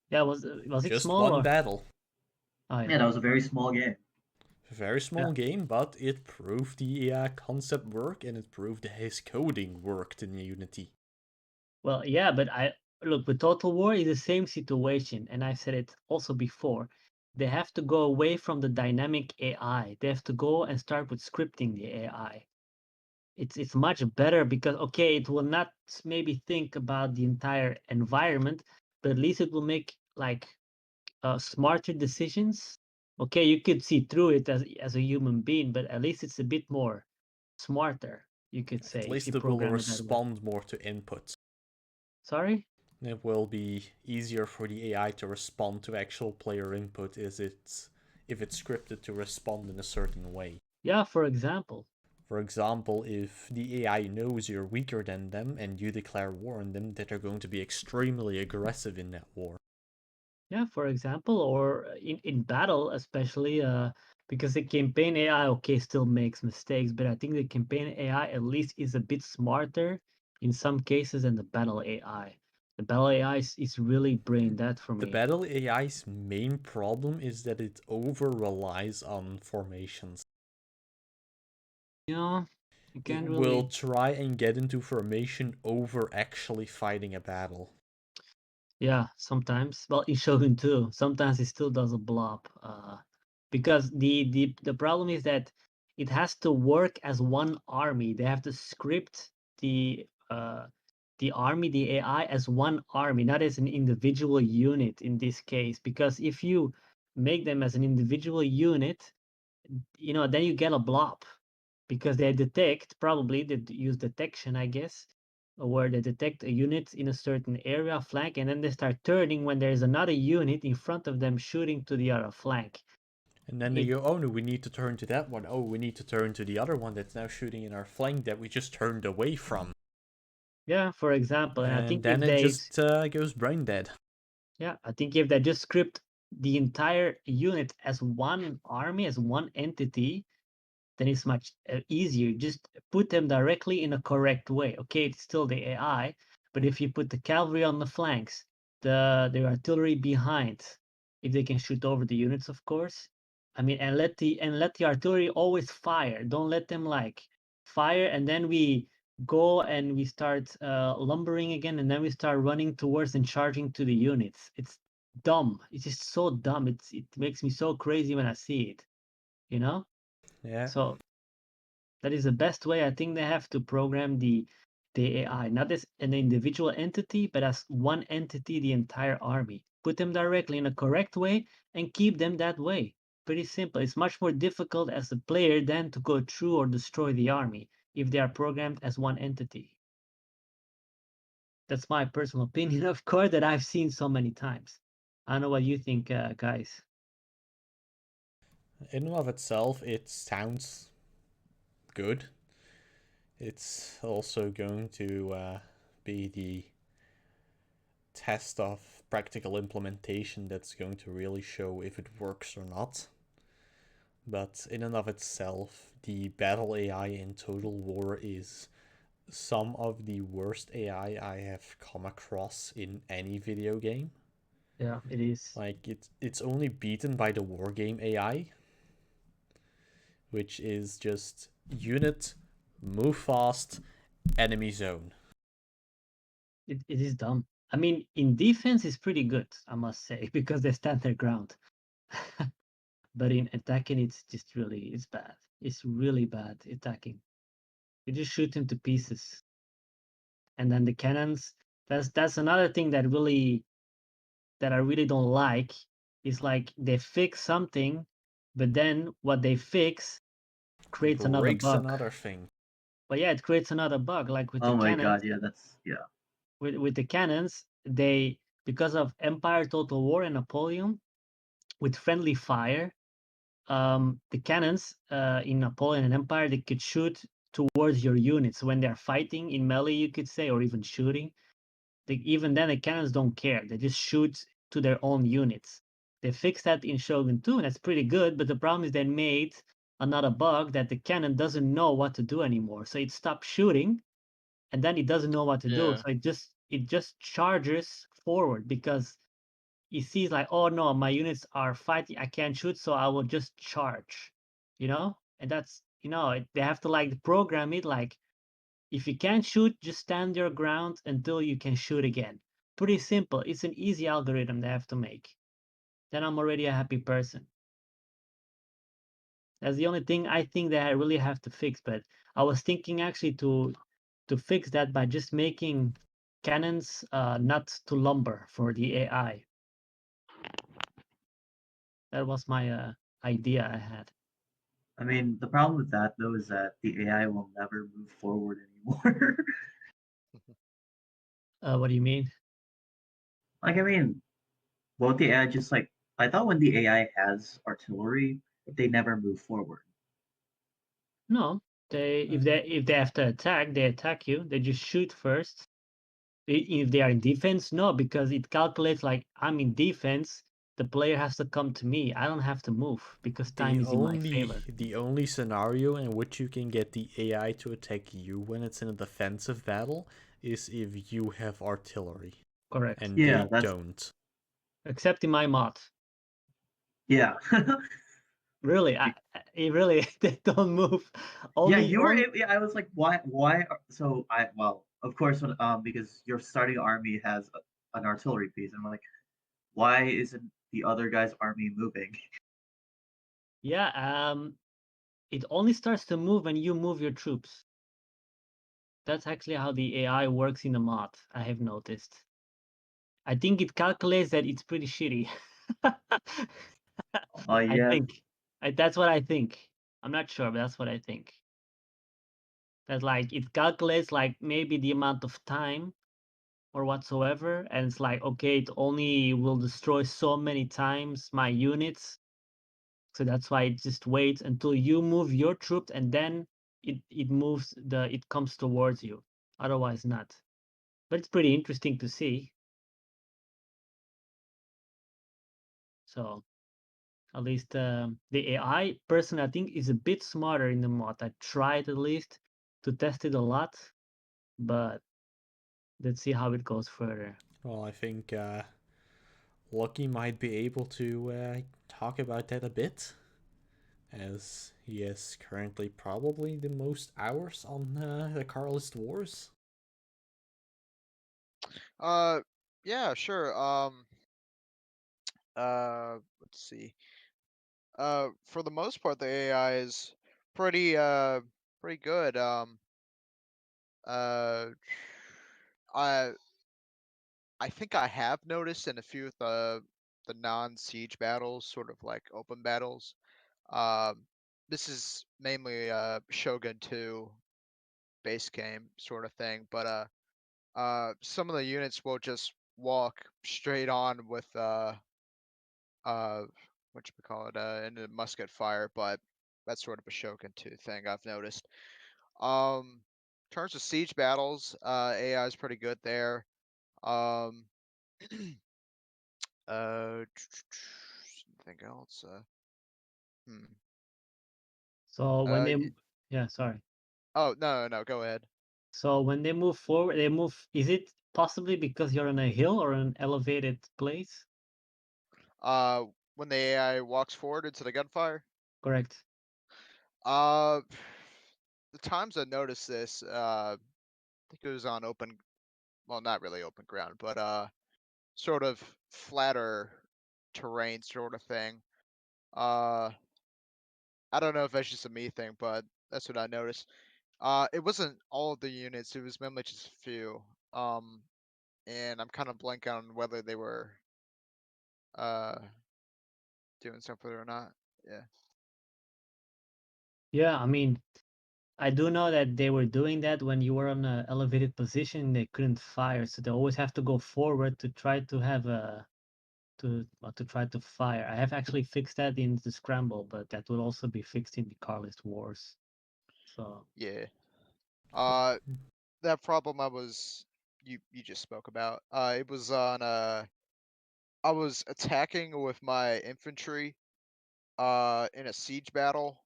Yeah, was it Just small one or? battle. Oh Yeah, yeah. that was a very small game. Very small game, but it proved the concept work and it proved that his coding worked in Unity. Well, yeah, but I look with Total War is the same situation, and I've said it also before. They have to go away from the dynamic AI. They have to go and start with scripting the AI. It's much better because okay, it will not maybe think about the entire environment, but at least it will make like smarter decisions. Okay, you could see through it as a human being, but at least it's a bit more smarter, you could say, At if you least it will program it that way. respond more to input. Sorry? It will be easier for the AI to respond to actual player input if it's scripted to respond in a certain way. Yeah, for example. For example, if the AI knows you're weaker than them and you declare war on them, that they're going to be extremely aggressive in that war. Yeah, for example, or in battle, especially because the campaign AI, okay, still makes mistakes, but I think the campaign AI at least is a bit smarter in some cases than the battle AI. The battle AI is really brain dead for The me. battle AI's main problem is that it over relies on formations. You know, you It can't will really. try and get into formation over actually fighting a battle. Yeah, sometimes. Well, in Shogun too, sometimes it still does a blob. Because the problem is that it has to work as one army. They have to script the army, the AI, as one army, not as an individual unit in this case. Because if you make them as an individual unit, then you get a blob because they detect probably they use detection, I guess, where they detect a unit in a certain area flank, and then they start turning when there's another unit in front of them shooting to the other flank. And then they go, oh no, we need to turn to that one. Oh, we need to turn to the other one that's now shooting in our flank that we just turned away from. Yeah, for example, and I And think then it just goes brain dead. yeah, I think if they just script the entire unit as one army, as one entity, then it's much easier. Just put them directly in a correct way. Okay, it's still the AI, but if you put the cavalry on the flanks, the artillery behind, if they can shoot over the units, of course. I mean, and let the artillery always fire. Don't let them like fire and then we go and we start lumbering again, and then we start running towards and charging to the units. It's dumb. It's just so dumb. It makes me so crazy when I see it. You know. Yeah. So that is the best way I think they have to program the the AI, not as an individual entity, but as one entity, the entire army. Put them directly in a correct way and keep them that way. Pretty simple. It's much more difficult as a player than to go through or destroy the army if they are programmed as one entity. That's my personal opinion, of course, that I've seen so many times. I don't know what you think, guys. In and of itself, it sounds good. It's also going to be the test of practical implementation that's going to really show if it works or not. But in and of itself, the battle AI in Total War is some of the worst AI I have come across in any video game. Yeah, it is. Like it's only beaten by the war game AI, which is just unit, move fast, enemy zone. It is dumb. I mean, in defense, it's pretty good, I must say, because they stand their ground. But in attacking, it's bad. It's really bad attacking. You just shoot him to pieces. And then the cannons, that's another thing that I really don't like. Is like they fix something, but then what they fix creates another Breaks bug. another thing. But yeah, it creates another bug. Like with Oh the my cannons, god, yeah, that's yeah. with the cannons, they, because of Empire, Total War, and Napoleon, with friendly fire, the cannons in Napoleon and Empire, they could shoot towards your units when they're fighting in melee, you could say, or even shooting. Even then, the cannons don't care. They just shoot to their own units. They fixed that in Shogun 2, and that's pretty good. But the problem is they made another bug that the cannon doesn't know what to do anymore. So it stops shooting, and then it doesn't know what to do. Yeah. So it just charges forward because he sees like, oh no, my units are fighting, I can't shoot, so I will just charge, and that's, they have to like program it like, if you can't shoot, just stand your ground until you can shoot again. Pretty simple. It's an easy algorithm they have to make. Then I'm already a happy person. That's the only thing I think that I really have to fix. But I was thinking actually to fix that by just making cannons not to lumber for the AI. That was my idea I had. I mean, the problem with that though is that the AI will never move forward anymore. What do you mean? Like, I mean, won't the AI just like? I thought when the AI has artillery, they never move forward. No, if they have to attack, they attack you. They just shoot first. If they are in defense, no, because it calculates like I'm in defense. The player has to come to me. I don't have to move because time is in my favor. The only scenario in which you can get the AI to attack you when it's in a defensive battle is if you have artillery. Correct. And Yeah, they that's don't. Except in my mod. yeah. Really, really they don't move. Yeah, Only you were. only Yeah, I was like, why? Why? So I well, of course, because your starting army has an artillery piece. I'm like, why isn't the other guy's army moving? yeah, it only starts to move when you move your troops. That's actually how the AI works in the mod, I have noticed. I think it calculates that it's pretty shitty. I Yeah. think. That's what I think. I'm not sure, but that's what I think. That like it calculates like maybe the amount of time or whatsoever, and it's like, okay, it only will destroy so many times my units. So that's why it just waits until you move your troops, and then it comes towards you. Otherwise not. But it's pretty interesting to see. So at least the AI person, I think, is a bit smarter in the mod. I tried at least to test it a lot, but let's see how it goes further. Well, I think Lucky might be able to talk about that a bit, as he is currently probably the most hours on the Carlist Wars. Yeah, sure. Let's see. For the most part, the AI is pretty good. Uh, I I think I have noticed in a few of the non-siege battles, sort of like open battles. Um, this is mainly Shogun 2 base game sort of thing, but some of the units will just walk straight on with uh what you call it into musket fire, but that's sort of a Shogun 2 thing I've noticed. In terms of siege battles, AI is pretty good there. Um, Something else. Hmm. So when they, Y- yeah, sorry. oh no, go ahead. So when they move forward, they move. Is it possibly because you're on a hill or an elevated place? Uh, when the AI walks forward into the gunfire. Correct. Uh, the times I noticed this, I think it was on open, well, not really open ground, but sort of flatter terrain sort of thing. Uh, I don't know if that's just a me thing, but that's what I noticed. It wasn't all of the units; it was mainly just a few. Um, and I'm kind of blank on whether they were uh doing something or not. Yeah. Yeah, I mean, I do know that they were doing that when you were on an elevated position. They couldn't fire, so they always have to go forward to try to have a to try to fire. I have actually fixed that in the Scramble, but that will also be fixed in the Carlist Wars. So Yeah. Uh, that problem you just spoke about. It was on I was attacking with my infantry in a siege battle,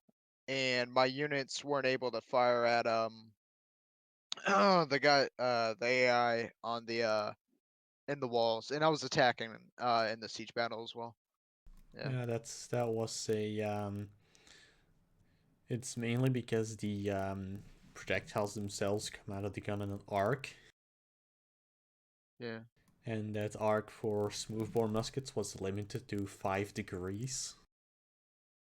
and my units weren't able to fire at the guy the AI on the in the walls, and I was attacking in the siege battle as well. Yeah. Yeah, that was a it's mainly because the projectiles themselves come out of the gun in an arc, Yeah. and that arc for smoothbore muskets was limited to 5 degrees,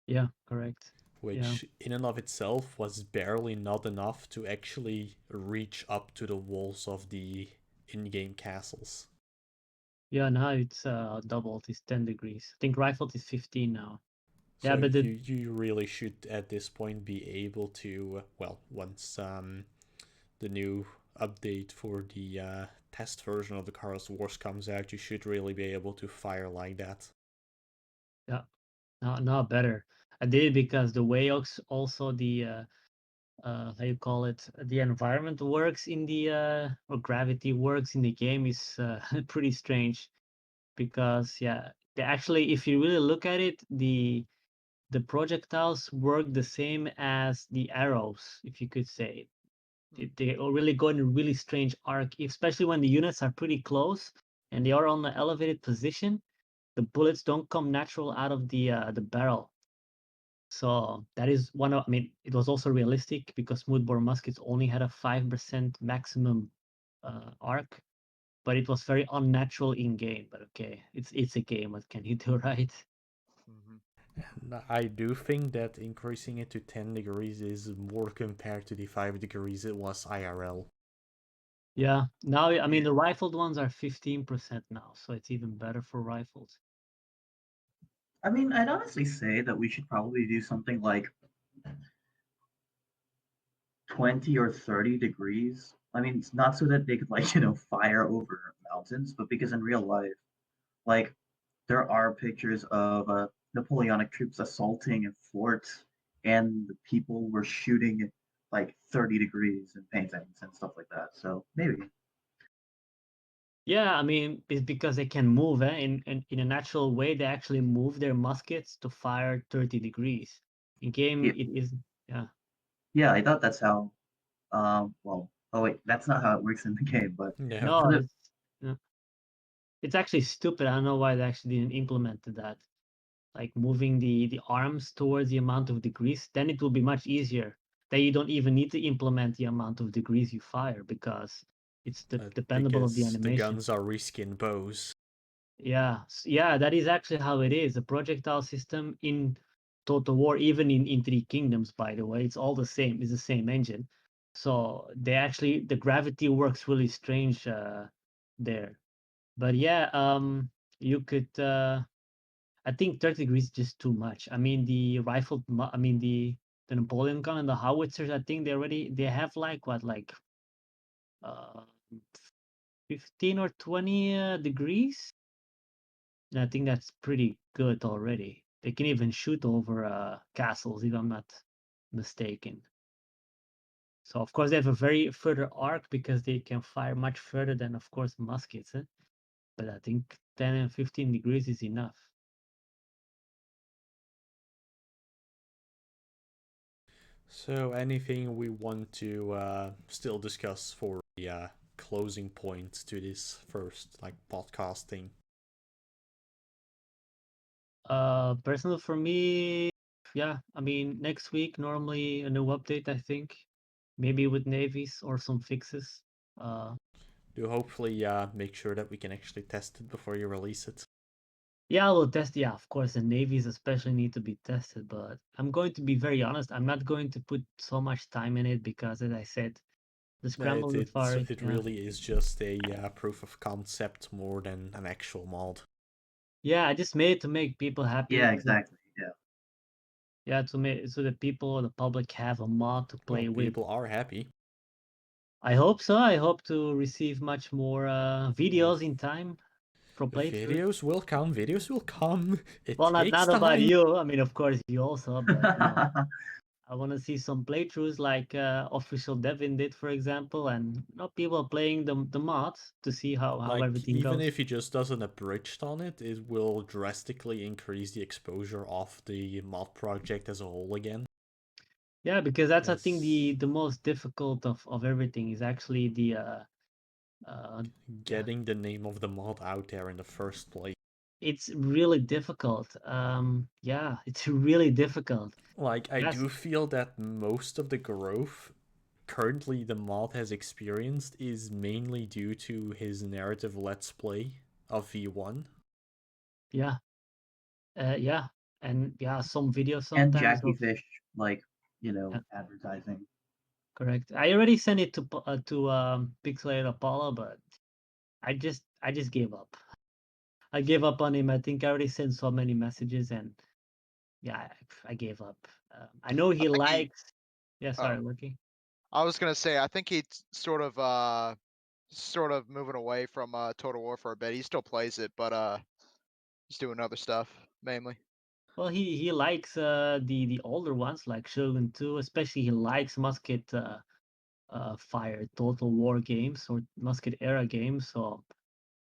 yeah, correct. Yeah. which in and of itself was barely not enough to actually reach up to the walls of the in-game castles. Yeah, now it's doubled. It's 10 degrees. I think rifled is 15 now. So Yeah, but the you really should at this point be able to, well, once the new update for the test version of the Carlos Wars comes out, you should really be able to fire like that. yeah, now better. I did it because the way also the how you call it, the environment works in the or gravity works in the game is pretty strange because yeah, they actually, if you really look at it, the projectiles work the same as the arrows, if you could say. They really go in a really strange arc, especially when the units are pretty close and they are on an elevated position. The bullets don't come natural out of the barrel. So that is one of. I mean, it was also realistic because smoothbore muskets only had a 5% maximum arc, but it was very unnatural in game. But okay, it's a game. What can you do, right? Hmm. And I do think that increasing it to 10 degrees is more compared to the 5 degrees it was IRL. Yeah. Now, I mean, Yeah. the rifled ones are 15% now, so it's even better for rifles. I mean, I'd honestly say that we should probably do something like 20 or 30 degrees. I mean, it's not so that they could, like, fire over mountains, but because in real life, like, there are pictures of Napoleonic troops assaulting a fort, and the people were shooting like 30 degrees in paintings and stuff like that. So maybe. Yeah, I mean, it's because they can move, eh? In a natural way, they actually move their muskets to fire 30 degrees. In game, Yeah, it is, yeah. yeah, I thought that's how. Well, oh wait, that's not how it works in the game, but No. No, for the yeah. It's actually stupid. I don't know why they actually didn't implement that. Like moving the arms towards the amount of degrees, then it will be much easier. Then you don't even need to implement the amount of degrees you fire because it's dependable of the Because the animation. guns are reskin bows. Yeah, yeah, that is actually how it is. The projectile system in Total War, even in Three Kingdoms, by the way, it's all the same. It's the same engine. So the gravity works really strange there. But yeah, you could. I think 30 degrees is just too much. I mean, the the Napoleon gun and the howitzers. I think they have like what, like uh 15 or 20 degrees. And I think that's pretty good already. They can even shoot over castles, if I'm not mistaken. So of course they have a very further arc because they can fire much further than, of course, muskets. But I think 10 and 15 degrees is enough. So anything we want to still discuss for the closing point to this first podcasting? Personal for me, yeah. I mean, next week normally a new update. I think maybe with navies or some fixes. To hopefully make sure that we can actually test it before you release it. Yeah, I will test. Yeah, of course, the navies especially need to be tested. But I'm going to be very honest. I'm not going to put so much time in it because, as I said, the scramble safari. It Yeah, really is just a proof of concept more than an actual mod. yeah. I just made it to make people happy. Yeah, exactly. Yeah. Yeah, to make so that people, the public, have a mod to play Well, with. people are happy. I hope so. I hope to receive much more videos in time for playthroughs. Videos will come. Videos will come. It Well, takes not time. about you. I mean, of course, you also, but I want to see some playthroughs like Official Devin did, for example, and not people playing the mods to see how everything Even goes. if he just does an abridged on it, it will drastically increase the exposure of the mod project as a whole again. Yeah, because that's, I think, Yes. the most difficult of everything is actually the Getting the name of the mod out there in the first place. it's really difficult. Yeah, it's really difficult. I Yes. do feel that most of the growth currently the mod has experienced is mainly due to his narrative let's play of V1. Yeah. Yeah. And yeah, some videos And sometimes Jackie of Fish, like, yeah, advertising. correct. I already sent it to Pixelated Apollo, but I just gave up. I gave up on him. I think I already sent so many messages, and yeah, I gave up. I know I he think he. likes. Yeah, Oh, sorry, Lucky. I was gonna say I think he's sort of moving away from Total War for a bit. He still plays it, but he's doing other stuff mainly. Well, he likes the older ones like Shogun 2, especially he likes Musket Fire Total War games or Musket era games. So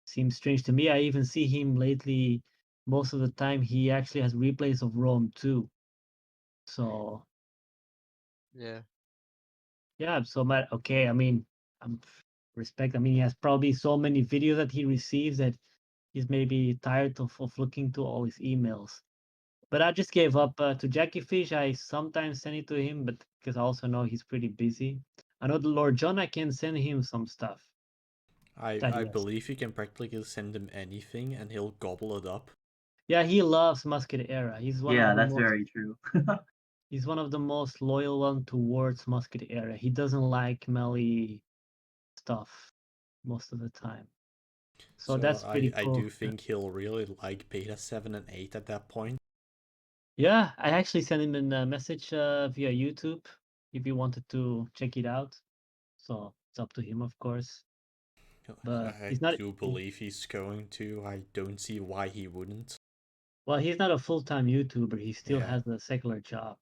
seems strange to me. I even see him lately. Most of the time, he actually has replays of Rome 2. So Yeah. yeah, so okay. I mean, I'm respect. I mean, he has probably so many videos that he receives that he's maybe tired of looking to all his emails. But I just gave up to Jackie Fish. I sometimes send it to him, but because I also know he's pretty busy. I know the Lord John. I can send him some stuff that I he has. believe you can practically send him anything and he'll gobble it up. Yeah, he loves Musket Era. Yeah, that's very true. He's one of the most loyal one towards Musket Era. He doesn't like melee stuff most of the time. So that's pretty I cool. do think he'll really like Beta 7 and 8 at that point. Yeah, I actually sent him a message via YouTube if he wanted to check it out. So it's up to him, of course. But I he's not. do believe he's going to. I don't see why he wouldn't. Well, he's not a full-time YouTuber. He still Yeah. has a secular job.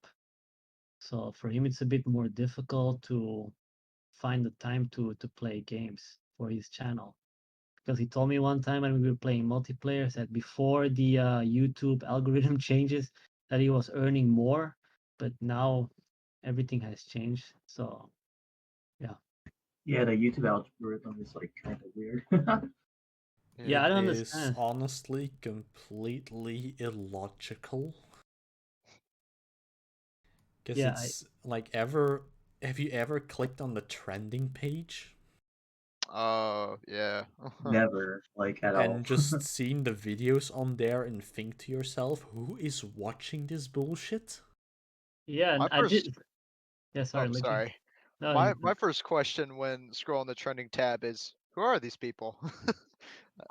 So for him, it's a bit more difficult to find the time to play games for his channel. Because he told me one time when we were playing multiplayer that before the YouTube algorithm changes, that he was earning more, but now everything has changed. So yeah, Yeah, the YouTube algorithm is like kind of weird. yeah, I It don't is understand. honestly completely illogical. Because Yeah, it's ever. Have you ever clicked on the trending page Oh yeah. Never, like, at all. and just seen the videos on there and think to yourself, who is watching this bullshit? yeah, and My I first. did. Yeah, Oh, sorry, Lucky. sorry. No, My first question when scrolling the trending tab is, who are these people?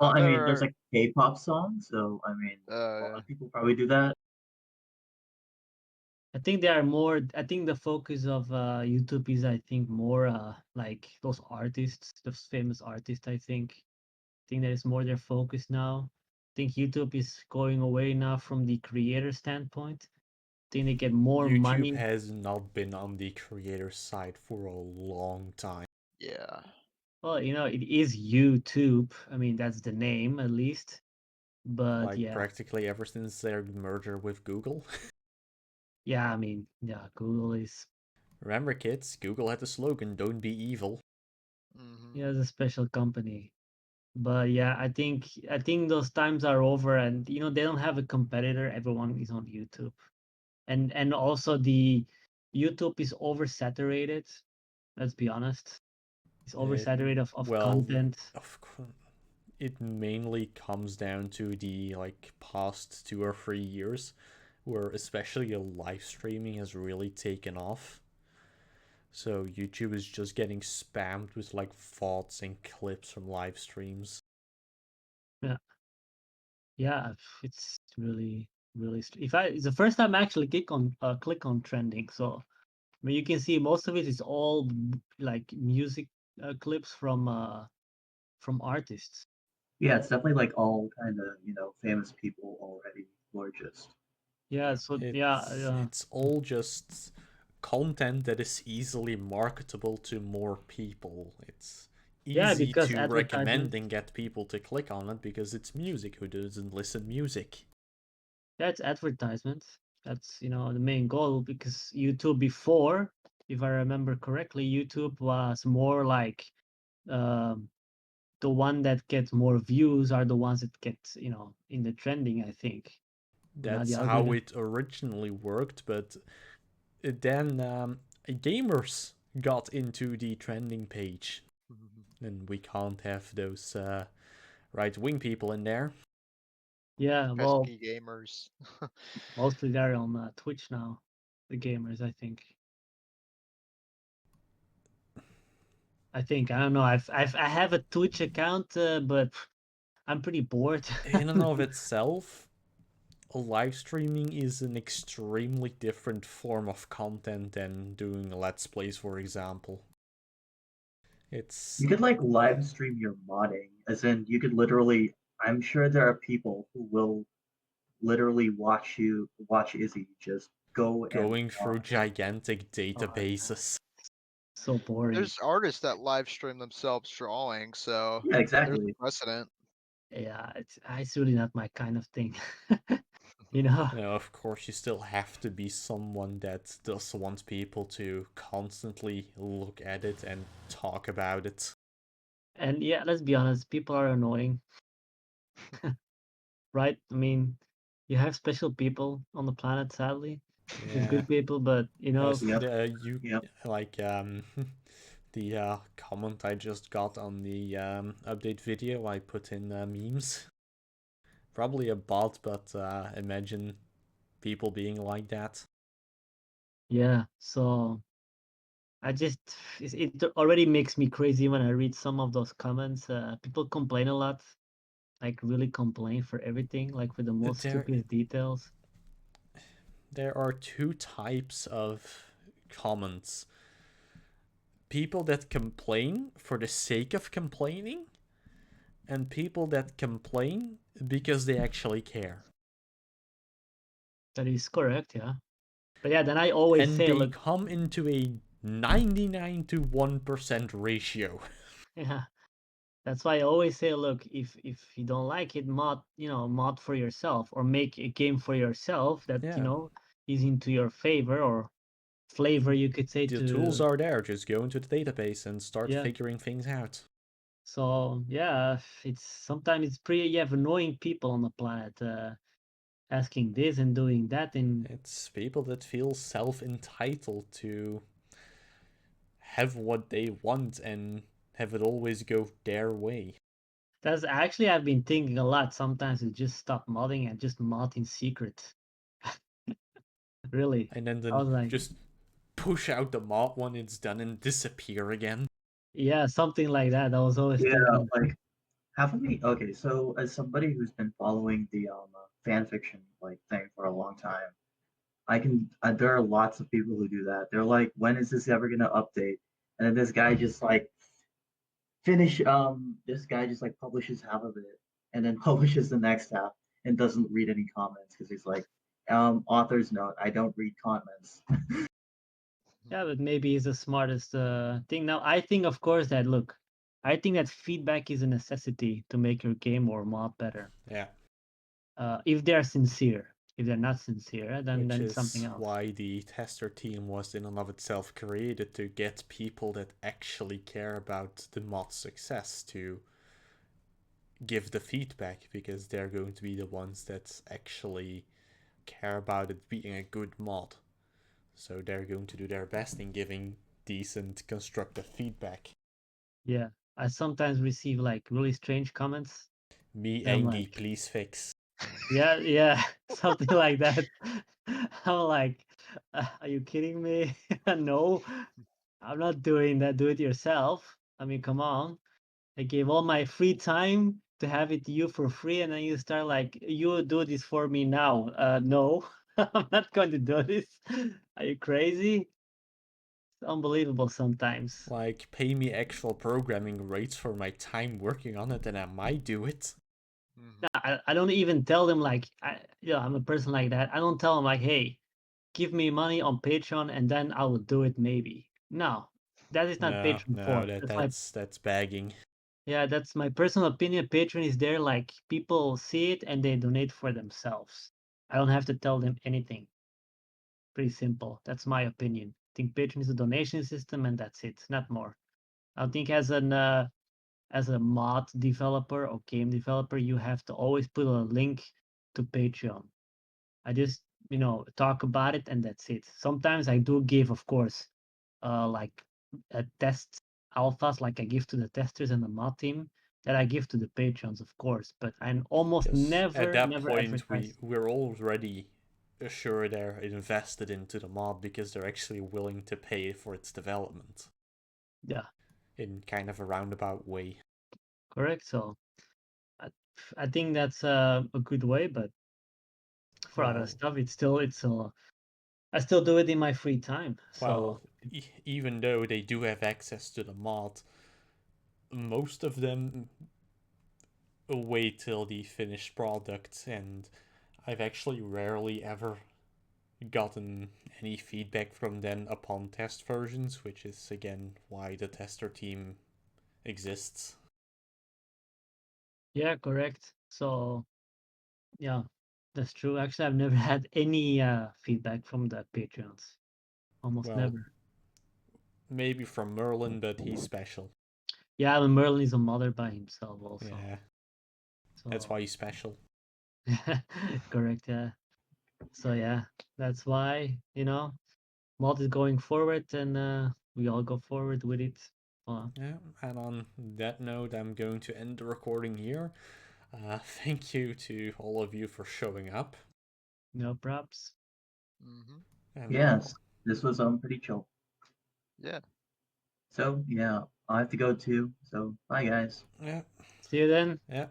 Well, I've I mean, there's never. like K-pop songs, so I mean, a lot Yeah. of people probably do that. I think they are more. I think the focus of YouTube is, I think, more like those artists, those famous artists. I think that is more their focus now. I think YouTube is going away now from the creator standpoint. I think they get more YouTube money. has not been on the creator side for a long time. Yeah. Well, it is YouTube. I mean, that's the name at least. But Like yeah, practically ever since their merger with Google. yeah. I mean, yeah. Google is Remember, kids, Google had the slogan, "Don't be evil." yeah, it's a special company. But yeah, I think those times are over, and they don't have a competitor. Everyone is on YouTube, and also the YouTube is oversaturated. Let's be honest, it's oversaturated of Well, content. of it mainly comes down to the past 2 or 3 years, where especially live streaming has really taken off. So YouTube is just getting spammed with VODs and clips from live streams. Yeah, yeah, it's really really. It's the first time I actually click on trending. So I mean, you can see most of it is all like music clips from artists. Yeah, it's definitely like all kind of famous people already who are just Yeah, so It's all just content that is easily marketable to more people. It's yeah, easy because to advertisement. recommend and get people to click on it because it's music. Who doesn't listen music? That's advertisement. That's the main goal, because YouTube before, if I remember correctly, YouTube was more like um, the one that gets more views are the ones that get in the trending, I think. Now the That's how algorithm. it originally worked, but then gamers got into the trending page, and we can't have those right-wing people in there. Yeah, well, Pesky gamers. mostly they're on Twitch now, the gamers, I think. I don't know. I have a Twitch account, but I'm pretty bored. In and of itself, live streaming is an extremely different form of content than doing let's plays, for example. It's you could like live stream your modding, as in you could literally. I'm sure there are people who will literally watch Izzy just go and going through mod. gigantic Oh, yeah. databases. So boring. There's artists that live stream themselves drawing, so Yeah, there's exactly. precedent. Yeah, it's really not my kind of thing. you know. Of course, you still have to be someone that does want people to constantly look at it and talk about it. And yeah, let's be honest, people are annoying, right? I mean, you have special people on the planet, sadly. There's Yeah. good people, but Yep. You Yep. like the comment I just got on the update video. I put in memes. Probably a bot, but imagine people being like that. yeah. So it already makes me crazy when I read some of those comments. People complain a lot, like really complain for everything, like for the most There, stupid details. there are two types of comments: people that complain for the sake of complaining, and people that complain because they actually care. That is correct, yeah. But yeah, then I always And say, they look, come into a 99 to 1% ratio. yeah, that's why I always say, look, if you don't like it, mod for yourself, or make a game for yourself that Yeah. is into your favor or flavor, you could say. The To tools are there, just go into the database and start Yeah. figuring things out. So yeah, it's pretty. You have annoying people on the planet asking this and doing that, and It's people that feel self-entitled to have what they want and have it always go their way. that's actually I've been thinking a lot. Sometimes to just stop modding and just mod in secret. Really, And I then was like, just push out the mod when it's done and disappear again. Yeah, something like that. I was always Yeah, thinking. like haven't we? Okay, so as somebody who's been following the fan fiction like thing for a long time, I can. There are lots of people who do that. They're like, when is this ever gonna update? And then this guy just like finish. This guy just like publishes half of it and then publishes the next half and doesn't read any comments because he's like, author's note, I don't read comments. Yeah, but maybe it's the smartest thing. Now, I think, of course, that look, I think that feedback is a necessity to make your game or mod better. Yeah. If they're sincere. If they're not sincere, then Which it's something is else. why the tester team was in and of itself created, to get people that actually care about the mod's success to give the feedback, because they're going to be the ones that actually care about it being a good mod. So they're going to do their best in giving decent constructive feedback. Yeah, I sometimes receive like really strange comments. Me I'm angry, like, please fix. yeah, something like that. I'm like, are you kidding me? No, I'm not doing that. Do it yourself. I mean, come on. I gave all my free time to have it to you for free, and then you start like, you do this for me now. No, I'm not going to do this. Are you crazy? It's unbelievable sometimes. Like, pay me actual programming rates for my time working on it, and I might do it. Mhm. No, I don't even tell them like, I'm a person like that. I don't tell them like, hey, give me money on Patreon and then I will do it maybe. No, that is not No, Patreon for. that's bagging. Yeah, that's my personal opinion. Patreon is there like people see it and they donate for themselves. I don't have to tell them anything. Pretty simple. That's my opinion. I think Patreon is a donation system and that's it, not more. I think as a mod developer or game developer, you have to always put a link to Patreon. I just, talk about it and that's it. Sometimes I do give, of course, like test alphas, like I give to the testers and the mod team, that I give to the patrons, of course. But I almost Because at that never point, advertise. we're already sure they're invested into the mod, because they're actually willing to pay for its development. Yeah, In kind of a roundabout way. correct. So I, I think that's a good way, but for other Well, stuff, I still do it in my free time. well, So even though they do have access to the mod, most of them wait till the finished product, and I've actually rarely ever gotten any feedback from them upon test versions, which is again why the tester team exists. yeah, correct. So yeah, that's true. Actually, I've never had any feedback from the patrons. Almost Well, never. maybe from Merlin, but he's special. Yeah, but Merlin is a mother by himself also. Yeah, So that's why he's special. correct, yeah. So yeah, that's why, mod is going forward and we all go forward with it. Yeah, and on that note, I'm going to end the recording here. Thank you to all of you for showing up. No props. Mhm. And Yes, this was pretty chill. Yeah. So yeah, I have to go too. So bye guys. yeah, See you then. yeah.